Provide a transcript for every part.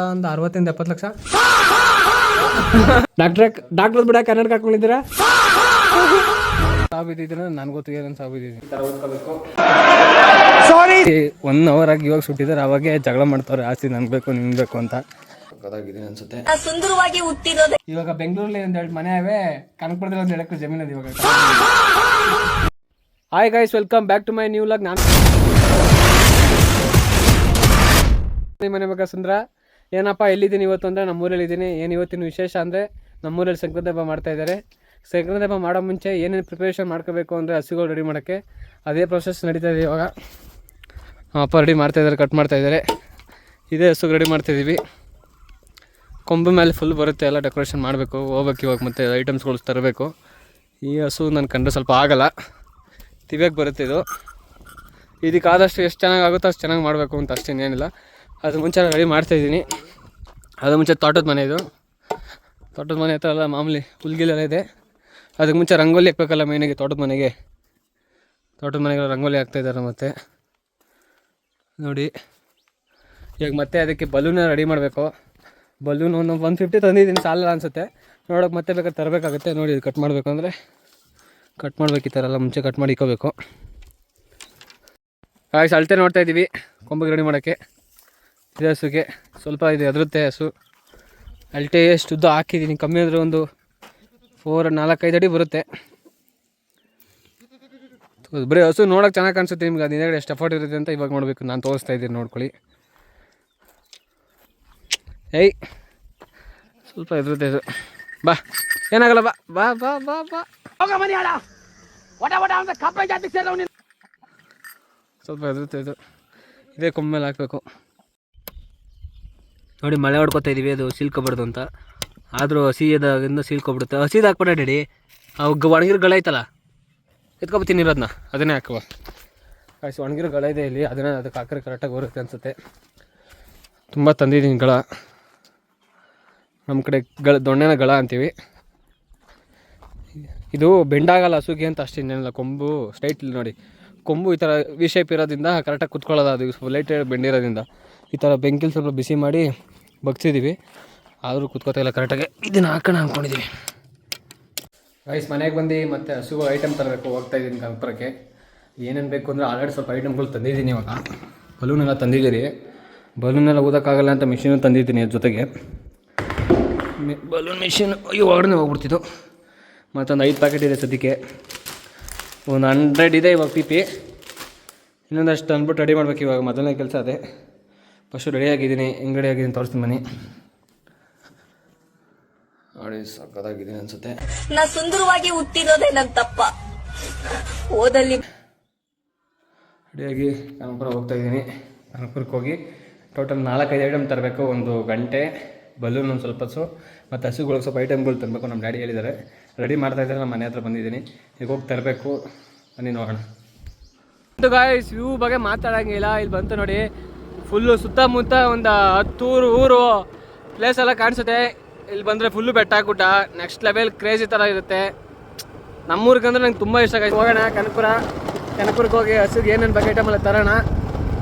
ಒಂದು 60-70 ಲಕ್ಷ. ಡಾಕ್ಟರ್ ಬಿಡ ಕನ್ನಡಕ್ಕೆ ಹಾಕೊಂಡಿದ್ದೀರಾ? ಸಾಬಿದ್ದಿದ್ರೆ ನನಗೆ ಗೊತ್ತು ಏನಂತ ಸಾಬಿದ್ದೀನಿ. ಈ ಥರ ಓದ್ಕೋಬೇಕು. ಸಾರಿ 1 ಅವರ್ ಆಗಿ ಇವಾಗ ಸುಟ್ಟಿದ್ದಾರೆ. ಅವಾಗೆ ಜಗಳ ಮಾಡ್ತಾವ್ರೆ, ಆಸ್ತಿ ನನ್ಗೆ ಬೇಕು ನಿಮ್ಗೆ ಬೇಕು ಅಂತ. ಗೊತ್ತಾಗಿದ್ದೀನಿ ಅನ್ಸುತ್ತೆ. ಸುಂದರವಾಗಿ ಹುಟ್ಟಿರೋದು. ಇವಾಗ ಬೆಂಗಳೂರಲ್ಲಿ 1-2 ಮನೆ ಅವೇ, ಕನಕಪುರದಲ್ಲಿ 1 ಎಕರೆ ಜಮೀನು ಇದೆ ಇವಾಗ. Hi guys, welcome back to my new vlog. ನಾನು ಮನೆ ಮಗ ಸುಂದ್ರ. ಏನಪ್ಪ ಎಲ್ಲಿದ್ದೀನಿ ಇವತ್ತು ಅಂದರೆ ನಮ್ಮೂರಲ್ಲಿದ್ದೀನಿ. ಏನು ಇವತ್ತಿನ ವಿಶೇಷ ಅಂದರೆ ನಮ್ಮೂರಲ್ಲಿ ಸಂಕ್ರಾಂತಿ ಹಬ್ಬ ಮಾಡ್ತಾಯಿದ್ದಾರೆ. ಸಂಕ್ರಾಂತಿ ಹಬ್ಬ ಮಾಡೋ ಮುಂಚೆ ಏನೇನು ಪ್ರಿಪ್ರೇಷನ್ ಮಾಡ್ಕೋಬೇಕು ಅಂದರೆ ಹಸುಗಳು ರೆಡಿ ಮಾಡೋಕ್ಕೆ ಅದೇ ಪ್ರೊಸೆಸ್ ನಡೀತಾ ಇದೆ ಇವಾಗ. ಅಪ್ಪ ರೆಡಿ ಮಾಡ್ತಾಯಿದ್ದಾರೆ, ಕಟ್ ಮಾಡ್ತಾಯಿದ್ದಾರೆ. ಇದೇ ಹಸುಗೆ ರೆಡಿ ಮಾಡ್ತಾಯಿದ್ದೀವಿ. ಕೊಂಬು ಮೇಲೆ ಫುಲ್ ಬರುತ್ತೆ, ಎಲ್ಲ ಡೆಕೋರೇಷನ್ ಮಾಡಬೇಕು. ಹೋಗ್ಬೇಕು ಇವಾಗ ಮತ್ತು ಐಟಮ್ಸ್ಗಳು ತರಬೇಕು. ಈ ಹಸು ನನ್ನ ಕಂಡ್ರೆ ಸ್ವಲ್ಪ ಆಗಲ್ಲ, ತಿವಿಯಾಗಿ ಬರುತ್ತೆ ಇದು. ಇದಕ್ಕಾದಷ್ಟು ಎಷ್ಟು ಚೆನ್ನಾಗಿ ಆಗುತ್ತೋ ಅಷ್ಟು ಚೆನ್ನಾಗಿ ಮಾಡಬೇಕು ಅಂತ ಅಷ್ಟೇನೇನಿಲ್ಲ. ಅದು ಮುಂಚೆ ರೆಡಿ ಮಾಡ್ತಾಯಿದ್ದೀನಿ. ಅದು ಮುಂಚೆ ತೋಟದ ಮನೆ ಇದು. ತೋಟದ ಮನೆ ಹತ್ರ ಎಲ್ಲ ಮಾಮೂಲಿ ಹುಲ್ಗಿಲೆಲ್ಲ ಇದೆ. ಅದಕ್ಕೆ ಮುಂಚೆ ರಂಗೋಲಿ ಹಾಕ್ಬೇಕಲ್ಲ ಮೇಯ್ನಾಗಿ ತೋಟದ ಮನೆಗೆ ರಂಗೋಲಿ ಹಾಕ್ತಾಯಿದ್ದಾರೆ. ಮತ್ತು ನೋಡಿ ಇವಾಗ ಮತ್ತೆ ಅದಕ್ಕೆ ಬಲೂನ ರೆಡಿ ಮಾಡಬೇಕು. ಬಲೂನ್ ಒಂದು 150 ತಂದಿದ್ದೀನಿ, ಸಾಲಲ್ಲ ಅನಿಸುತ್ತೆ. ನೋಡೋಕೆ ಮತ್ತೆ ಬೇಕಾದ್ರೆ ತರಬೇಕಾಗುತ್ತೆ. ನೋಡಿ ಇದು ಕಟ್ ಮಾಡಬೇಕು ಅಂದರೆ ಕಟ್ ಮಾಡ್ಬೇಕು. ಈ ಥರ ಎಲ್ಲ ಮುಂಚೆ ಕಟ್ ಮಾಡಿ ಇಕ್ಕೋಬೇಕು. ಕಾಯಿಸಿ ಅಳತೆ ನೋಡ್ತಾಯಿದ್ದೀವಿ ಕೊಂಬಿಗೆ ರೆಡಿ ಮಾಡೋಕ್ಕೆ. ಇದು ಹಸುಗೆ ಸ್ವಲ್ಪ ಇದು ಎದುರುತ್ತೆ ಹಸು. ಅಳತೆ ಎಷ್ಟು ಉದ್ದ ಹಾಕಿದ್ದೀನಿ, ಕಮ್ಮಿ ಅಂದರೆ ಒಂದು 4-5 ಅಡಿ ಬರುತ್ತೆ. ಬರೀ ಹಸು ನೋಡೋಕೆ ಚೆನ್ನಾಗಿ ಕಾಣಿಸುತ್ತೆ ನಿಮ್ಗೆ. ಅದು ಹಿಂದೆ ಎಷ್ಟು ಎಫರ್ಟ್ ಇರುತ್ತೆ ಅಂತ ಇವಾಗ ನೋಡಬೇಕು. ನಾನು ತೋರಿಸ್ತಾ ಇದ್ದೀನಿ, ನೋಡ್ಕೊಳ್ಳಿ. ಏಯ್ ಸ್ವಲ್ಪ ಎದುರುತ್ತೆ ಇದು. ಬಾ, ಏನಾಗಲ್ಲ, ಬಾ ಬಾ ಬಾ ಬಾ ಬಾ. ಸ್ವಲ್ಪ ಎದುರುತ್ತೆ ಇದು. ಇದೇ ಕೊಂಬ ಮೇಲೆ ಹಾಕಬೇಕು. ನೋಡಿ ಮಳೆ ಹೊಡ್ಕೊತಾ ಇದ್ದೀವಿ, ಅದು ಸೀಲ್ಕೊಬಾರ್ದು ಅಂತ. ಆದರೂ ಹಸಿದಾಗಿಂದ ಸೀಲ್ಕೊಬಿಡುತ್ತೆ. ಹಸಿದು ಹಾಕ್ಬೇಡ ಡ್ಯಾಡಿ, ಅವಾಗ ಒಣಗಿರೋ ಗಳ ಐತಲ್ಲ, ಎತ್ಕೊಬತ್ತೀನಿ ಇರೋದನ್ನ, ಅದನ್ನೇ ಹಾಕುವ. ಕಾಯಿಸಿ ಒಣಗಿರೋ ಗಳ ಇದೆ ಇಲ್ಲಿ, ಅದನ್ನೇ ಅದಕ್ಕೆ ಹಾಕಿದ್ರೆ ಕರೆಕ್ಟಾಗಿ ಬರುತ್ತೆ ಅನಿಸುತ್ತೆ. ತುಂಬ ತಂದಿದ್ದೀನಿ ಗಳ. ನಮ್ಮ ಕಡೆ ದೊಣ್ಣೆನ ಗಳ ಅಂತೀವಿ. ಇದು ಬೆಂಡಾಗಲ್ಲ ಹಸುಗೆ ಅಂತ ಅಷ್ಟೇನಿಲ್ಲ. ಕೊಂಬು ಸ್ಟ್ರೈಟ್ ಇಲ್ಲಿ ನೋಡಿ, ಕೊಂಬು ಈ ಥರ ವಿ ಶೇಪ್ ಇರೋದ್ರಿಂದ ಕರೆಕ್ಟಾಗಿ ಕುತ್ಕೊಳ್ಳೋದು. ಅದು ಸ್ವಲ್ಪ ಲೈಟ್ ಬೆಂಡಿರೋದ್ರಿಂದ ಈ ಥರ ಬೆಂಕಿಲಿ ಸ್ವಲ್ಪ ಬಿಸಿ ಮಾಡಿ ಬಗ್ಸಿದ್ದೀವಿ. ಆದರೂ ಕುತ್ಕೋತಾ ಇಲ್ಲ ಕರೆಕ್ಟಾಗಿ. ಇದನ್ನು ಹಾಕೋಣ ಅಂದ್ಕೊಂಡಿದ್ದೀವಿ. ಗೈಸ್ ಮನೆಗೆ ಬಂದು ಮತ್ತು ಹಸುಗಳು ಐಟಮ್ ತರಬೇಕು. ಹೋಗ್ತಾಯಿದ್ದೀನಿ ಕನಕಪುರಕ್ಕೆ. ಏನೇನು ಬೇಕು ಅಂದರೆ ಆಲ್ರೆಡಿ ಸ್ವಲ್ಪ ಐಟಮ್ಗಳು ತಂದಿದ್ದೀನಿ. ಇವಾಗ ಬಲೂನೆಲ್ಲ ತಂದಿದ್ದೀರಿ. ಬಲೂನೆಲ್ಲ ಊದೋಕ್ಕಾಗಲ್ಲ ಅಂತ ಮಿಷಿನು ತಂದಿದ್ದೀನಿ ಅದ್ರ ಜೊತೆಗೆ. ಬಲೂನ್ ಮಿಷಿನ್ ಒಳಗಡೆ ಹೋಗ್ಬಿಡ್ತಿದ್ದು. ಮತ್ತೊಂದು 5 ಪ್ಯಾಕೆಟ್ ಇದೆ ಸದ್ಯಕ್ಕೆ. ಒಂದು 100 ಇದೆ ಇವಾಗ PP. ಇನ್ನೊಂದಷ್ಟು ಅಂದ್ಬಿಟ್ಟು ರೆಡಿ ಮಾಡ್ಬೇಕು ಇವಾಗ. ಮೊದಲನೇ ಕೆಲಸ ಅದೇ. ಫಸ್ಟು ರೆಡಿಯಾಗಿದ್ದೀನಿ. ಹೆಂಗೆ ರೆಡಿಯಾಗಿದ್ದೀನಿ ತೋರಿಸ್ತೀನಿ ಬನ್ನಿ. ನೋಡಿ ಸಕ್ಕತ್ತಾಗಿದ್ದೀನಿ ಅನಿಸುತ್ತೆ. ನಾ ಸುಂದರವಾಗಿ ಹುಟ್ಟಿರೋದೇ ನನ್ನ ತಪ್ಪ. ಓದಲ್ಲಿ ರೆಡಿಯಾಗಿ ಕನಕಪುರ ಹೋಗ್ತಾಯಿದ್ದೀನಿ. ಕನಕಪುರಕ್ಕೆ ಹೋಗಿ ಟೋಟಲ್ 4-5 ಐಟಮ್ ತರಬೇಕು. 1 ಗಂಟೆ, ಬಲೂನ್, ಒಂದು ಸ್ವಲ್ಪ ಹಸು ಮತ್ತು ಹಸುಗಳಿಗೆ ಸ್ವಲ್ಪ ಐಟಮ್ಗಳು ತರಬೇಕು. ನಮ್ಮ ಡ್ಯಾಡಿ ಹೇಳಿದ್ದಾರೆ. ರೆಡಿ ಮಾಡ್ತಾಯಿದ್ದಾರೆ. ನಮ್ಮ ಮನೆ ಹತ್ರ ಬಂದಿದ್ದೀನಿ. ಈಗ ಹೋಗಿ ತರಬೇಕು. ಬನ್ನಿ ನೋಡೋಣ. ಇದು ಗಾಯ್ಸ್ ವ್ಯೂ ಬಗ್ಗೆ ಮಾತಾಡೋಂಗಿಲ್ಲ. ಇಲ್ಲಿ ಬಂತು ನೋಡಿ, ಫುಲ್ಲು ಸುತ್ತಮುತ್ತ ಒಂದು 10 ಊರು ಪ್ಲೇಸ್ ಎಲ್ಲ ಕಾಣಿಸುತ್ತೆ. ಇಲ್ಲಿ ಬಂದರೆ ಫುಲ್ಲು ಬೆಟ್ಟ ಗುಡ್ಡ, ನೆಕ್ಸ್ಟ್ ಲೆವೆಲ್ ಕ್ರೇಜಿ ಥರ ಇರುತ್ತೆ. ನಮ್ಮೂರಿಗೆ ಅಂದರೆ ನಂಗೆ ತುಂಬ ಇಷ್ಟ ಆಗಿದೆ. ಹೋಗೋಣ ಕನಕಪುರಕ್ಕೆ ಹೋಗಿ ಹಸುಗೆ ಏನೇನು ಬಗ್ಗೆ ಐಟಮ್ ಎಲ್ಲ ತರೋಣ.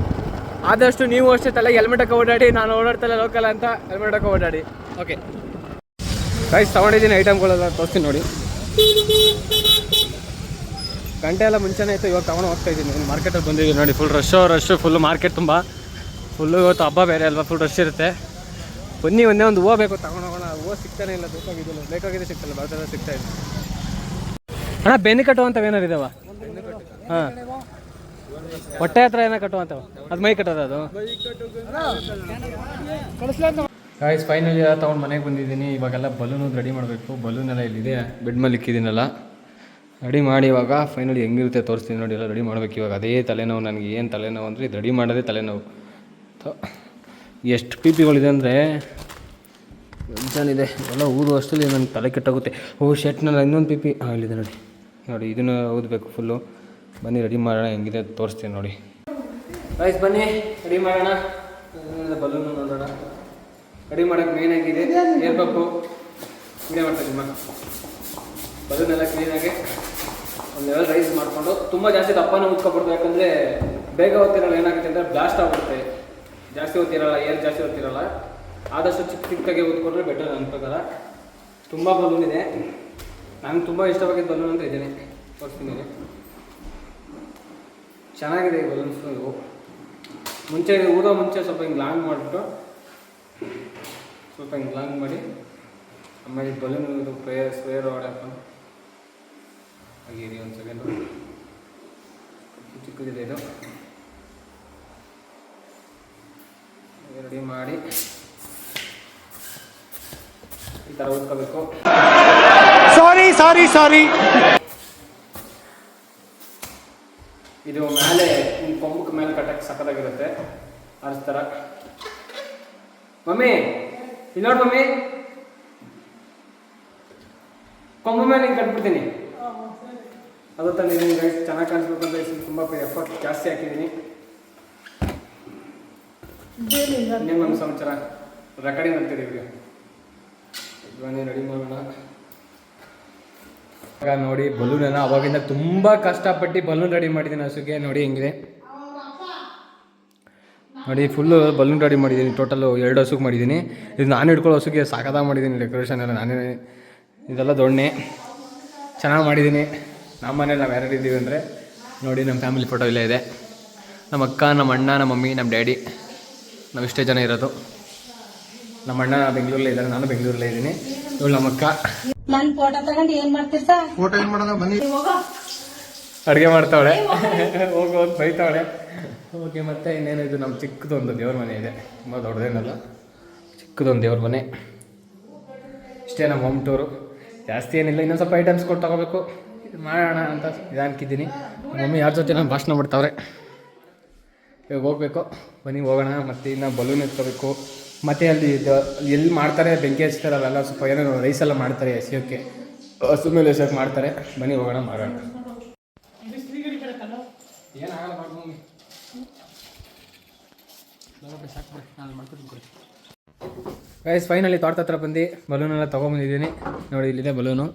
ಆದಷ್ಟು ನೀವು ಅಷ್ಟೇ ತಲೆಗೆ ಹೆಲ್ಮೆಟ್ ಹಾಕೋ ಓಡಾಡಿ. ನಾನು ಓಡಾಡ್ತಲ್ಲ ಲೋಕಲ್ ಅಂತ ಹೆಲ್ಮೆಟ್ ಹಾಕೋ ಓಡಾಡಿ. ಓಕೆ ಗೈಸ್, ತೊಗೊಂಡಿದ್ದೀನಿ ಐಟಮ್ಗಳೆಲ್ಲ ತೋರಿಸ್ತೀನಿ ನೋಡಿ. ಗಂಟೆ ಎಲ್ಲ ಮುಂಚೆನೇ ಇತ್ತು, ಇವಾಗ ತೊಗೊಂಡು ಹೋಗ್ತಾಯಿದ್ದೀನಿ. ಮಾರ್ಕೆಟಲ್ಲಿ ಬಂದಿದ್ದೀನಿ ನೋಡಿ. ಫುಲ್ ರಶ್ಶು ಫುಲ್ಲು ಮಾರ್ಕೆಟ್ ತುಂಬ ಫುಲ್ಲು. ಇವತ್ತು ಹಬ್ಬ ಬೇರೆ ಅಲ್ವಾ, ಫುಲ್ ರಶ್ ಇರುತ್ತೆ. ಬನ್ನಿ, ಒಂದೇ ಒಂದು ಹೂವು ಬೇಕು, ತಗೊಂಡೋಗೋಣ. ಹೂವು ಸಿಗ್ತಾನೆ ಇಲ್ಲ, ಬೇಕಾಗಿದೆ ಸಿಗ್ತಲ್ಲ, ಬಾರ್ದೆಲ್ಲ ಸಿಗ್ತಾಯಿದೆ. ಅಣ್ಣ ಬೆನ್ನಿ ಕಟ್ಟುವಂಥವು ಏನಾರು ಇದಾವ? ಹಾಂ, ಹೊಟ್ಟೆ ಹತ್ರ ಏನೋ ಕಟ್ಟುವಂಥವು, ಅದು ಮೈ ಕಟ್ಟೋದು ಅದು. ಗಾಯ್ಸ್ ಫೈನಲಿ ತೊಗೊಂಡು ಮನೆಗೆ ಬಂದಿದ್ದೀನಿ. ಇವಾಗೆಲ್ಲ ಬಲೂನು ರೆಡಿ ಮಾಡಬೇಕು. ಬಲೂನೆಲ್ಲ ಇಲ್ಲಿದೆ, ಬೆಡ್ ಮೇಲೆ ಇಕ್ಕಿದ್ದೀನಲ್ಲ, ರೆಡಿ ಮಾಡಿ ಇವಾಗ ಫೈನಲಿ ಹೆಂಗಿರುತ್ತೆ ತೋರಿಸ್ತೀನಿ ನೋಡಿ. ಎಲ್ಲ ರೆಡಿ ಮಾಡಬೇಕು ಇವಾಗ. ಅದೇ ತಲೆನೋವು ನನಗೆ. ಏನು ತಲೆನೋವು ಅಂದರೆ ಇದು ರೆಡಿ ಮಾಡೋದೇ ತಲೆನೋವು. ಎಷ್ಟು PPಗಳಿದೆ ಅಂದರೆ ಇದೆ. ಎಲ್ಲ ಊದು ಅಷ್ಟರಲ್ಲಿ ನನಗೆ ತಲೆ ಕೆಟ್ಟೋಗುತ್ತೆ. ಶರ್ಟ್ನಲ್ಲಿ ಇನ್ನೊಂದು PP ಇಲ್ಲಿದೆ ನೋಡಿ. ಇದನ್ನು ಊದಬೇಕು ಫುಲ್ಲು. ಬನ್ನಿ ರೆಡಿ ಮಾಡೋಣ, ಹೆಂಗಿದೆ ತೋರಿಸ್ತೀನಿ ನೋಡಿ. ಗೈಸ್ ಬನ್ನಿ ರೆಡಿ ಮಾಡೋಣ. ಬಲೂನು ನೋಡೋಣ. ರೆಡಿ ಮಾಡೋಕ್ಕೆ ಮೇನ್ ಆಗಿದೆ ಏರ್ ಪಂಪು. ಹಿಂಗೆ ಮಾಡ್ತಾಯಿದ್ದೀಮ್ಮ. ಬಲೂನೆಲ್ಲ ಕ್ಲೀನಾಗಿ ಒಂದು ಲೆವೆಲ್ ರೈಸ್ ಮಾಡಿಕೊಂಡು, ತುಂಬ ಜಾಸ್ತಿ ದಪ್ಪನ ಉತ್ಕೊಬಿಡ್ತು. ಯಾಕಂದರೆ ಬೇಗ ಹೊತ್ತಿರಲ್ಲ, ಏನಾಗುತ್ತೆ ಅಂದರೆ ಬ್ಲಾಸ್ಟ್ ಆಗ್ಬಿಡುತ್ತೆ. ಜಾಸ್ತಿ ಹೊತ್ತಿರಲ್ಲ, ಏರ್ ಜಾಸ್ತಿ ಹೊತ್ತಿರಲ್ಲ. ಆದಷ್ಟು ಚಿಕ್ಕದಾಗೆ ಓದ್ಕೊಂಡ್ರೆ ಬೆಟರ್ ನನ್ನ ಪ್ರಕಾರ. ತುಂಬ ಬಲೂನ್ ಇದೆ. ನನಗೆ ತುಂಬ ಇಷ್ಟವಾಗಿದ್ದ ಬಲೂನ್ ಅಂತ ಇದ್ದೇನೆ, ತೋರಿಸ್ತೀನಿ. ಚೆನ್ನಾಗಿದೆ ಈ ಬಲೂನ್ಸ್. ಇವು ಮುಂಚೆ ಊದೋ ಮುಂಚೆ ಸ್ವಲ್ಪ ಹಿಂಗೆ ಲಾಂಗ್ ಮಾಡಿಬಿಟ್ಟು ಸ್ವಲ್ಪ ಹಿಂಗೆ ಲಾಂಗ್ ಮಾಡಿ ಆಮೇಲೆ ಬಲೂನ್ ಇದು ಸ್ಪ್ರೇಯರ್ ಒಳಗಡೆ ಹಾಕೊಂಡು ಹಾಗೆ ಒಂದು ಸೆಕೆಂಡು. ಚಿಕ್ಕದಿದೆ ಇದು. ರೆಡಿ ಮಾಡಿ ಈ ಥರ ಓದ್ಕೋಬೇಕು. ಸಾರಿ ಇದು ಮೇಲೆ ಕೊಂಬಕ್ಕೆ ಮೇಲೆ ಕಟ್ಟಕ್ಕೆ ಸಕ್ಕತ್ತಾಗಿರುತ್ತೆ. ಆರಿಸ್ತಾರ ಮಮ್ಮಿ, ಇಲ್ಲಿ ನೋಡಿ ಮಮ್ಮಿ, ಕೊಂಬ ಮೇಲೆ ಹಿಂಗೆ ಕಟ್ಬಿಡ್ತೀನಿ. ಅದು ತಂದಿದ್ದೀನಿ ಗೈಸ್, ಚೆನ್ನಾಗಿ ಕಾಣಿಸ್ಬೇಕು ಅಂತ ತುಂಬ ಎಫರ್ಟ್ ಜಾಸ್ತಿ ಹಾಕಿದ್ದೀನಿ. ಇನ್ನೇನು ನಮ್ಮ ಸಮಾಚಾರ, ರೆಕಾರ್ಡಿಂಗ್ ಅಂತಿದ್ದೀವಿ. ಬನ್ನಿ ರೆಡಿ ಮಾಡೋಣ. ಆಗ ನೋಡಿ ಬಲೂನನ್ನು ಅವಾಗಿಂದ ತುಂಬ ಕಷ್ಟಪಟ್ಟು ಬಲೂನ್ ರೆಡಿ ಮಾಡಿದ್ದೀನಿ ಹಸುಗೆ. ನೋಡಿ ಹೆಂಗಿದೆ ನೋಡಿ, ಫುಲ್ಲು ಬಲೂನ್ ರೆಡಿ ಮಾಡಿದ್ದೀನಿ. ಟೋಟಲು 2 ಹಸುಗೆ ಮಾಡಿದ್ದೀನಿ. ಇದು ನಾನು ಹಿಡ್ಕೊಳ್ಳೋ ಹಸುಗೆ ಸಾಕಾದಾಗ ಮಾಡಿದ್ದೀನಿ. ಡೆಕೋರೇಷನ್ ಎಲ್ಲ ನಾನೇ, ಇದೆಲ್ಲ ದೊಣ್ಣೆ ಚೆನ್ನಾಗಿ ಮಾಡಿದ್ದೀನಿ. ನಮ್ಮ ಮನೇಲಿ ನಾವು ಯಾರ್ಯಾರು ಇದ್ದೀವಿ ಅಂದರೆ ನೋಡಿ, ನಮ್ಮ ಫ್ಯಾಮಿಲಿ ಫೋಟೋ ಇಲ್ಲೇ ಇದೆ. ನಮ್ಮ ಅಕ್ಕ, ನಮ್ಮ ಅಣ್ಣ, ನಮ್ಮ ಮಮ್ಮಿ, ನಮ್ಮ ಡ್ಯಾಡಿ, ನಾವು ಇಷ್ಟೇ ಜನ ಇರೋದು. ನಮ್ಮ ಅಣ್ಣ ಬೆಂಗಳೂರಲ್ಲೇ ಇದ್ದಾರೆ, ನಾನು ಬೆಂಗಳೂರಲ್ಲೇ ಇದ್ದೀನಿ. ಇವಳು ನಮ್ಮ ಅಕ್ಕ. ನಾನು ಫೋಟೋ ತಗೊಂಡು ಏನ್ ಮಾಡ್ತಿರ್ತಾ? ಫೋಟೋ ಏನು ಮಾಡೋಣ ಬನ್ನಿ. ಅಡುಗೆ ಮಾಡ್ತಾವಳೆ, ಹೋಗೋದು ಬೈತಾವಳೆ. ಓಕೆ, ಮತ್ತೆ ಇನ್ನೇನು, ಇದು ನಮ್ಮ ಚಿಕ್ಕದೊಂದು ದೇವ್ರ ಮನೆ ಇದೆ. ತುಂಬ ದೊಡ್ಡದೇನಲ್ಲ, ಚಿಕ್ಕದೊಂದು ದೇವ್ರ ಮನೆ ಇಷ್ಟೇ. ನಮ್ಮ ಹೋಮ್ ಟೂರು ಜಾಸ್ತಿ ಏನಿಲ್ಲ. ಇನ್ನೊಂದು ಸ್ವಲ್ಪ ಐಟಮ್ಸ್ ಕೊಟ್ಟು ತಗೋಬೇಕು, ಇದು ಮಾಡೋಣ ಅಂತ ಇದಾಕಿದ್ದೀನಿ. ಮಮ್ಮಿ ಯಾರ ಜೊತೆ ನಾನು ಭಾಷಣ ಮಾಡ್ತಾವ್ರೆ. ಇವಾಗ ಹೋಗ್ಬೇಕು, ಬನ್ನಿ ಹೋಗೋಣ. ಮತ್ತು ಇನ್ನು ಬಲೂನ್ ಎತ್ಕೋಬೇಕು. ಮತ್ತು ಅಲ್ಲಿ ಎಲ್ಲಿ ಮಾಡ್ತಾರೆ ಬೆಂಕಿ ಹಚ್ತಾರೆ, ಅವೆಲ್ಲ ಸ್ವಲ್ಪ ಏನೋ ರೈಸೆಲ್ಲ ಮಾಡ್ತಾರೆ ಎಸೆಯೋಕ್ಕೆ, ಹಸು ಮೇಲೆ ಎಸೆಯೋಕ್ಕೆ ಮಾಡ್ತಾರೆ. ಬನ್ನಿ ಹೋಗೋಣ, ಮಾಡೋಣ. ಏನಾಗಲ್ಲ ಮಾಡ್ಕೊಂಡು ಗೈಸ್, ಫೈನಲಿ ತೋಟದ ಹತ್ರ ಬಂದು ಬಲೂನೆಲ್ಲ ತೊಗೊಂಬಂದಿದ್ದೀನಿ. ನೋಡಿ, ಇಲ್ಲಿದೆ ಬಲೂನು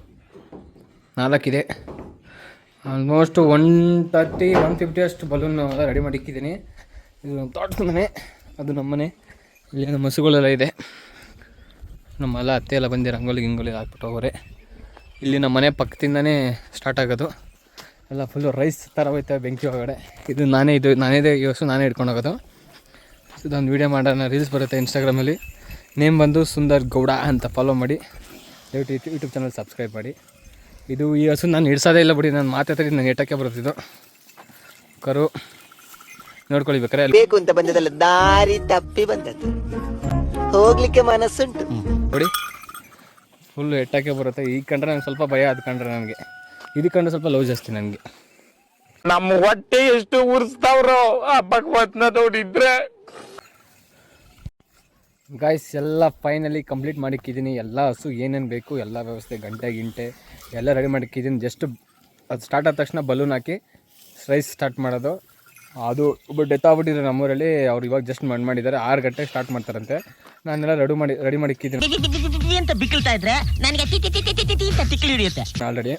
4 ಇದೆ. ಆಲ್ಮೋಸ್ಟ್ 130-150 ಅಷ್ಟು ಬಲೂನ್ ಎಲ್ಲ ರೆಡಿ ಮಾಡಿ ಇಕ್ಕಿದ್ದೀನಿ. ಇದು ನಮ್ಮ ತೋಟದ ಮನೆ, ಅದು ನಮ್ಮ ಮನೆ. ಇಲ್ಲಿ ನಮ್ಮ ಹಸುಗಳೆಲ್ಲ ಇದೆ. ನಮ್ಮೆಲ್ಲ ಅತ್ತೆ ಎಲ್ಲ ಬಂದು ರಂಗೋಲಿ ಹಾಕ್ಬಿಟ್ಟು ಹೋಗೋರೆ. ಇಲ್ಲಿ ನಮ್ಮ ಮನೆ ಪಕ್ಕದಿಂದನೇ ಸ್ಟಾರ್ಟ್ ಆಗೋದು. ಎಲ್ಲ ಫುಲ್ಲು ರೈಸ್ ಥರ ಹೋಯ್ತವೆ ಬೆಂಕಿ ಒಳಗಡೆ. ಇದು ನಾನೇ ಈ ಹಸು ನಾನೇ ಹಿಡ್ಕೊಂಡು ಹೋಗೋದು. ಇದೊಂದು ವೀಡಿಯೋ ಮಾಡೋಣ, ರೀಲ್ಸ್ ಬರುತ್ತೆ ಇನ್ಸ್ಟಾಗ್ರಾಮಲ್ಲಿ. ನೇಮ್ ಬಂದು ಸುಂದರ್ ಗೌಡ ಅಂತ ಫಾಲೋ ಮಾಡಿ. ದಯವಿಟ್ಟು ಯೂಟ್ಯೂಬ್ ಚಾನಲ್ ಸಬ್ಸ್ಕ್ರೈಬ್ ಮಾಡಿ. ಇದು ಈ ಹಸು ನಾನು ಹಿಡ್ಸೋದೇ ಇಲ್ಲ ಬಿಡಿ, ನಾನು ಮಾತಾಡ್ತಿದ್ದು ನಾನು ಏಟಕ್ಕೆ ಬರುತ್ತಿದ್ದು. ಕರು ನೋಡ್ಕೊಳ್ಳಿ ಬೇಕಾರೆ. ಬೇಕು ಅಂತ ಬಂದದಲ್ಲ, ದಾರಿ ತಪ್ಪಿ ಬಂದದ್ದು, ಹೋಗ್ಲಿಕ್ಕೆ ಮನಸ್ಸುಂಟು ನೋಡಿ. ಫುಲ್ಲು ಎಟ್ಟಕ್ಕೆ ಬರುತ್ತೆ. ಈ ಕಂಡ್ರೆ ನಂಗೆ ಸ್ವಲ್ಪ ಭಯ, ಅದು ಕಂಡ್ರೆ ನನಗೆ, ಇದು ಕಂಡ್ರೆ ಸ್ವಲ್ಪ ಲವ್ ಜಾಸ್ತಿ ನನಗೆ. ನಮ್ಮ ಹೊಟ್ಟೆ ಎಷ್ಟು ಉರ್ಸ್ತಾವ್ರೋ ಆ ಭಗವತ್ನ ನೋಡಿದ್ರೆ. ಗಾಯ್ಸ್, ಎಲ್ಲ ಫೈನಲಿ ಕಂಪ್ಲೀಟ್ ಮಾಡಿಕ್ಕಿದ್ದೀನಿ. ಎಲ್ಲ ಹಸು ಏನೇನು ಬೇಕು ಎಲ್ಲ ವ್ಯವಸ್ಥೆ, ಗಿಂಟೆ ಎಲ್ಲ ರೆಡಿ ಮಾಡಿಕ್ಕಿದ್ದೀನಿ. ಜಸ್ಟ್ ಅದು ಸ್ಟಾರ್ಟ್ ಆದ ತಕ್ಷಣ ಬಲೂನ್ ಹಾಕಿ ರೈಸ್ ಸ್ಟಾರ್ಟ್ ಮಾಡೋದು. ಅದು ಒಬ್ಬ ಡೆತ್ ಆಗ್ಬಿಟ್ಟಿದ್ರು ನಮ್ಮೂರಲ್ಲಿ, ಅವ್ರು ಇವಾಗ ಜಸ್ಟ್ ಮಾಡಿದ್ದಾರೆ. 6 ಗಂಟೆಗೆ ಸ್ಟಾರ್ಟ್ ಮಾಡ್ತಾರಂತೆ. ನಾನೆಲ್ಲ ರೆಡಿ ಮಾಡಿಕ್ಕಿದ್ದೀನಿ ಅಂತ ಬಿಕ್ಕಳ್ತಾ ಇದ್ರೆ ನನಗೆ ಆಲ್ರೆಡಿ.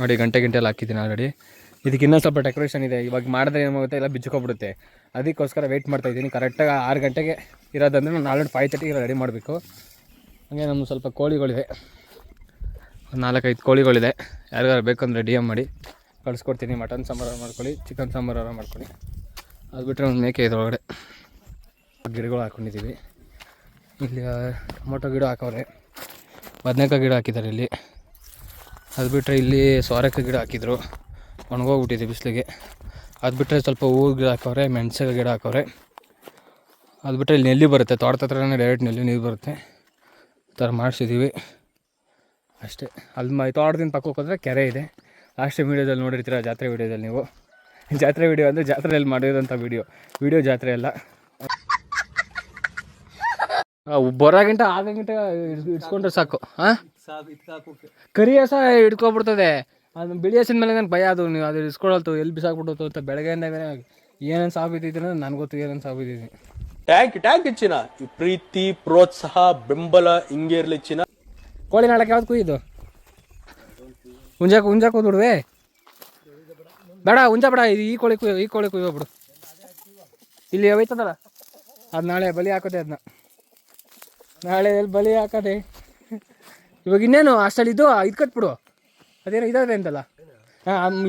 ನೋಡಿ, ಗಂಟೆ ಎಲ್ಲ ಹಾಕಿದ್ದೀನಿ ಆಲ್ರೆಡಿ. ಇದಕ್ಕೆ ಇನ್ನೂ ಸ್ವಲ್ಪ ಡೆಕೋರೇಷನ್ ಇದೆ. ಇವಾಗ ಮಾಡಿದ್ರೆ ಏನಾಗುತ್ತೆ, ಎಲ್ಲ ಬಿಚ್ಕೊಬಿಡುತ್ತೆ. ಅದಕ್ಕೋಸ್ಕರ ವೆಯ್ಟ್ ಮಾಡ್ತಾಯಿದ್ದೀನಿ. ಕರೆಕ್ಟಾಗಿ 6 ಗಂಟೆಗೆ ಇರೋದಂದರೆ ನಾನು ಆಲ್ರೆಡಿ 5:30ಗೆ ರೆಡಿ ಮಾಡಬೇಕು. ಹಾಗೆ ನಮ್ಮ ಸ್ವಲ್ಪ ಕೋಳಿಗಳಿದೆ, ಒಂದು 4-5 ಕೋಳಿಗಳಿದೆ. ಯಾರಿಗಾರು ಬೇಕಂದ್ರೆ ಡಿ ಎಮ್ ಮಾಡಿ ಕಳಿಸ್ಕೊಡ್ತೀನಿ. ಮಟನ್ ಸಾಂಬಾರು ಮಾಡ್ಕೊಳ್ಳಿ, ಚಿಕನ್ ಸಾಂಬಾರು ಮಾಡ್ಕೊಳ್ಳಿ. ಅದು ಬಿಟ್ಟರೆ ಒಂದು ಮೇಕೆ ಇದ್ರೊಳಗಡೆ ಗಿಡಗಳು ಹಾಕ್ಕೊಂಡಿದ್ದೀವಿ. ಇಲ್ಲಿ ಟೊಮೊಟೊ ಗಿಡ ಹಾಕವ್ರೆ, ಬದನೆಕಾಯಿ ಗಿಡ ಹಾಕಿದ್ದಾರೆ ಇಲ್ಲಿ. ಅದು ಬಿಟ್ಟರೆ ಇಲ್ಲಿ ಸೋರೆಕಾಯಿ ಗಿಡ ಹಾಕಿದ್ರು, ಒಣಗೋಗ್ಬಿಟ್ಟಿದೆ ಬಿಸಿಲಿಗೆ. ಅದು ಬಿಟ್ಟರೆ ಸ್ವಲ್ಪ ಹೂವು ಗಿಡ ಹಾಕವ್ರೆ, ಮೆಣಸಿನ ಗಿಡ ಹಾಕವ್ರೆ. ಅದು ಬಿಟ್ಟರೆ ಇಲ್ಲಿ ನೆಲ್ಲಿ ಬರುತ್ತೆ, ತೋಟದ ಹತ್ರನೇ ಡೈರೆಕ್ಟ್ ನೀರು ಬರುತ್ತೆ. ಈ ಥರ ಮಾಡಿಸಿದ್ದೀವಿ ಅಷ್ಟೇ. ಅಲ್ಲಿ ತೋಟದಿಂದ ಪಕ್ಕಕ್ಕೆ ಹೋದರೆ ಕೆರೆ ಇದೆ. ಲಾಸ್ಟ್ ವೀಡಿಯೋದಲ್ಲಿ ನೋಡಿರ್ತೀರ, ಜಾತ್ರೆ ವೀಡಿಯೋದಲ್ಲಿ ನೀವು. ಜಾತ್ರೆ ವೀಡಿಯೋ ಅಂದರೆ ಜಾತ್ರೆಯಲ್ಲಿ ಮಾಡಿರೋಂಥ ವೀಡಿಯೋ ಜಾತ್ರೆ ಎಲ್ಲ. ಬರೋಗಂಟ ಆಗಂಟ ಇಡ್ಸ್ಕೊಂಡ್ರೆ ಸಾಕು. ಹಾಂ, ಕರಿ ಹಸ ಹಿಡ್ಕೊಬಿಡ್ತದೆ. ಅದು ಬಿಳಿ ಹಸಿನ ಮೇಲೆ ನನಗೆ ಭಯ. ಅದು ನೀವು ಅದು ಇಸ್ಕೊಳಲ್ತು, ಎಲ್ಲಿ ಬಿಸಾಕ್ಬಿಟ್ಟು ಅಂತ. ಬೆಳಗ್ಗೆಯಿಂದ ಏನೇನು ಸಾಬಿದ್ದಿದ್ದೀನಿ ನನಗೆ ಗೊತ್ತು, ಏನೇನು ಸಾಬಿದ್ದೀನಿ. ಟ್ಯಾಂಕ್ ಇಚ್ಚಿನ ಈ ಪ್ರೀತಿ, ಪ್ರೋತ್ಸಾಹ, ಬೆಂಬಲ ಹಿಂಗೆ ಇರ್ಲಿ ಚಿನ್ನ. ಕೋಳಿ ನಾಳಕ್ಕೆ ಯಾವ್ದು ಕುಯ್ದು ಹುಂಜಾಕ್ ಹೋದ್ಬಿಡುವೆ ಬೇಡ, ಹುಂಜ ಬೇಡ. ಈ ಕೋಳಿ ಕುಯ್ಯೋಗ್ಬಿಡು. ಇಲ್ಲಿ ಹೋಯ್ತದಲ್ಲ, ಅದು ನಾಳೆ ಬಲಿ ಹಾಕೋದೆ ಅದನ್ನ. ನಾಳೆ ಎಲ್ಲಿ ಬಲಿ ಹಾಕದೆ. ಇವಾಗ ಇನ್ನೇನು ಅಷ್ಟಲ್ಲಿ ಇದು ಕಟ್ಬಿಡು. ಅದೇನೋ ಇದಾವೆ ಅಂತಲ್ಲ.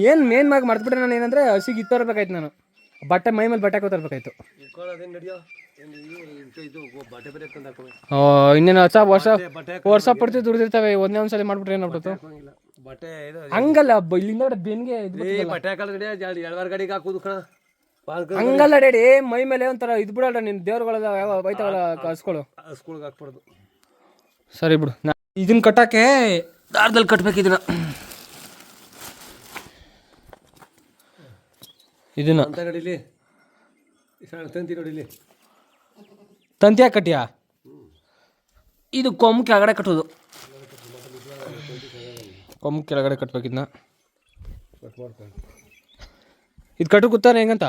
ಏನು ಮೇನ್ ಮರ್ತ್ಬಿಟ್ರೆ ನಾನು ಏನಂದರೆ ಹಸಿಗೆ ಇದು ತರಬೇಕಾಯ್ತು ನಾನು. ಬಟ್ಟೆ ಮೈ ಮೇಲೆ ಬಟ್ಟೆ ಹಾಕೋ ತರಬೇಕಾಯ್ತು. ಇನ್ನೇನು ವರ್ಷ ಪಡ್ತೀವಿ ದುಡ್ದಿರ್ತವೆ. ಒಂದ್ಸಲ ಮಾಡ್ಬಿಟ್ರೆ ಏನಾಗ್ಬಿಟ್ಟು ಹಂಗಲ್ಲ. ಇಲ್ಲಿಂದ ಬೆನ್ಗೆ ಹಂಗಲ್ಲ ಡ್ಯಾಡಿ. ಮೈ ಮೇಲೆ ಒಂಥರ ಇದು ಬಿಡಲ್ಲ. ನೀನು ದೇವ್ರುಗಳೆಲ್ಲ ಯಾವ ಬೈತಾವಲ್ಲ ಹಸ್ಗಳು ಹಾಕ್ಬಾರ್ದು. ಸರಿ ಬಿಡು. ಇದನ್ನ ಕಟ್ಟಕ್ಕೆ ದಾರದಲ್ಲಿ ಕಟ್ಬೇಕು. ಇದನ್ನ ತಂತಿ ಯಾಕೆ ಕಟ್ಟಿಯಾ? ಇದು ಕೊಂಬು ಕೆಳಗಡೆ ಕಟ್ಟೋದು. ಕೊಂಬು ಕೆಳಗಡೆ ಕಟ್ಬೇಕಿದ್ನ. ಇದು ಕಟ್ಟು ಗೊತ್ತಾನೆ ಹೆಂಗಂತ.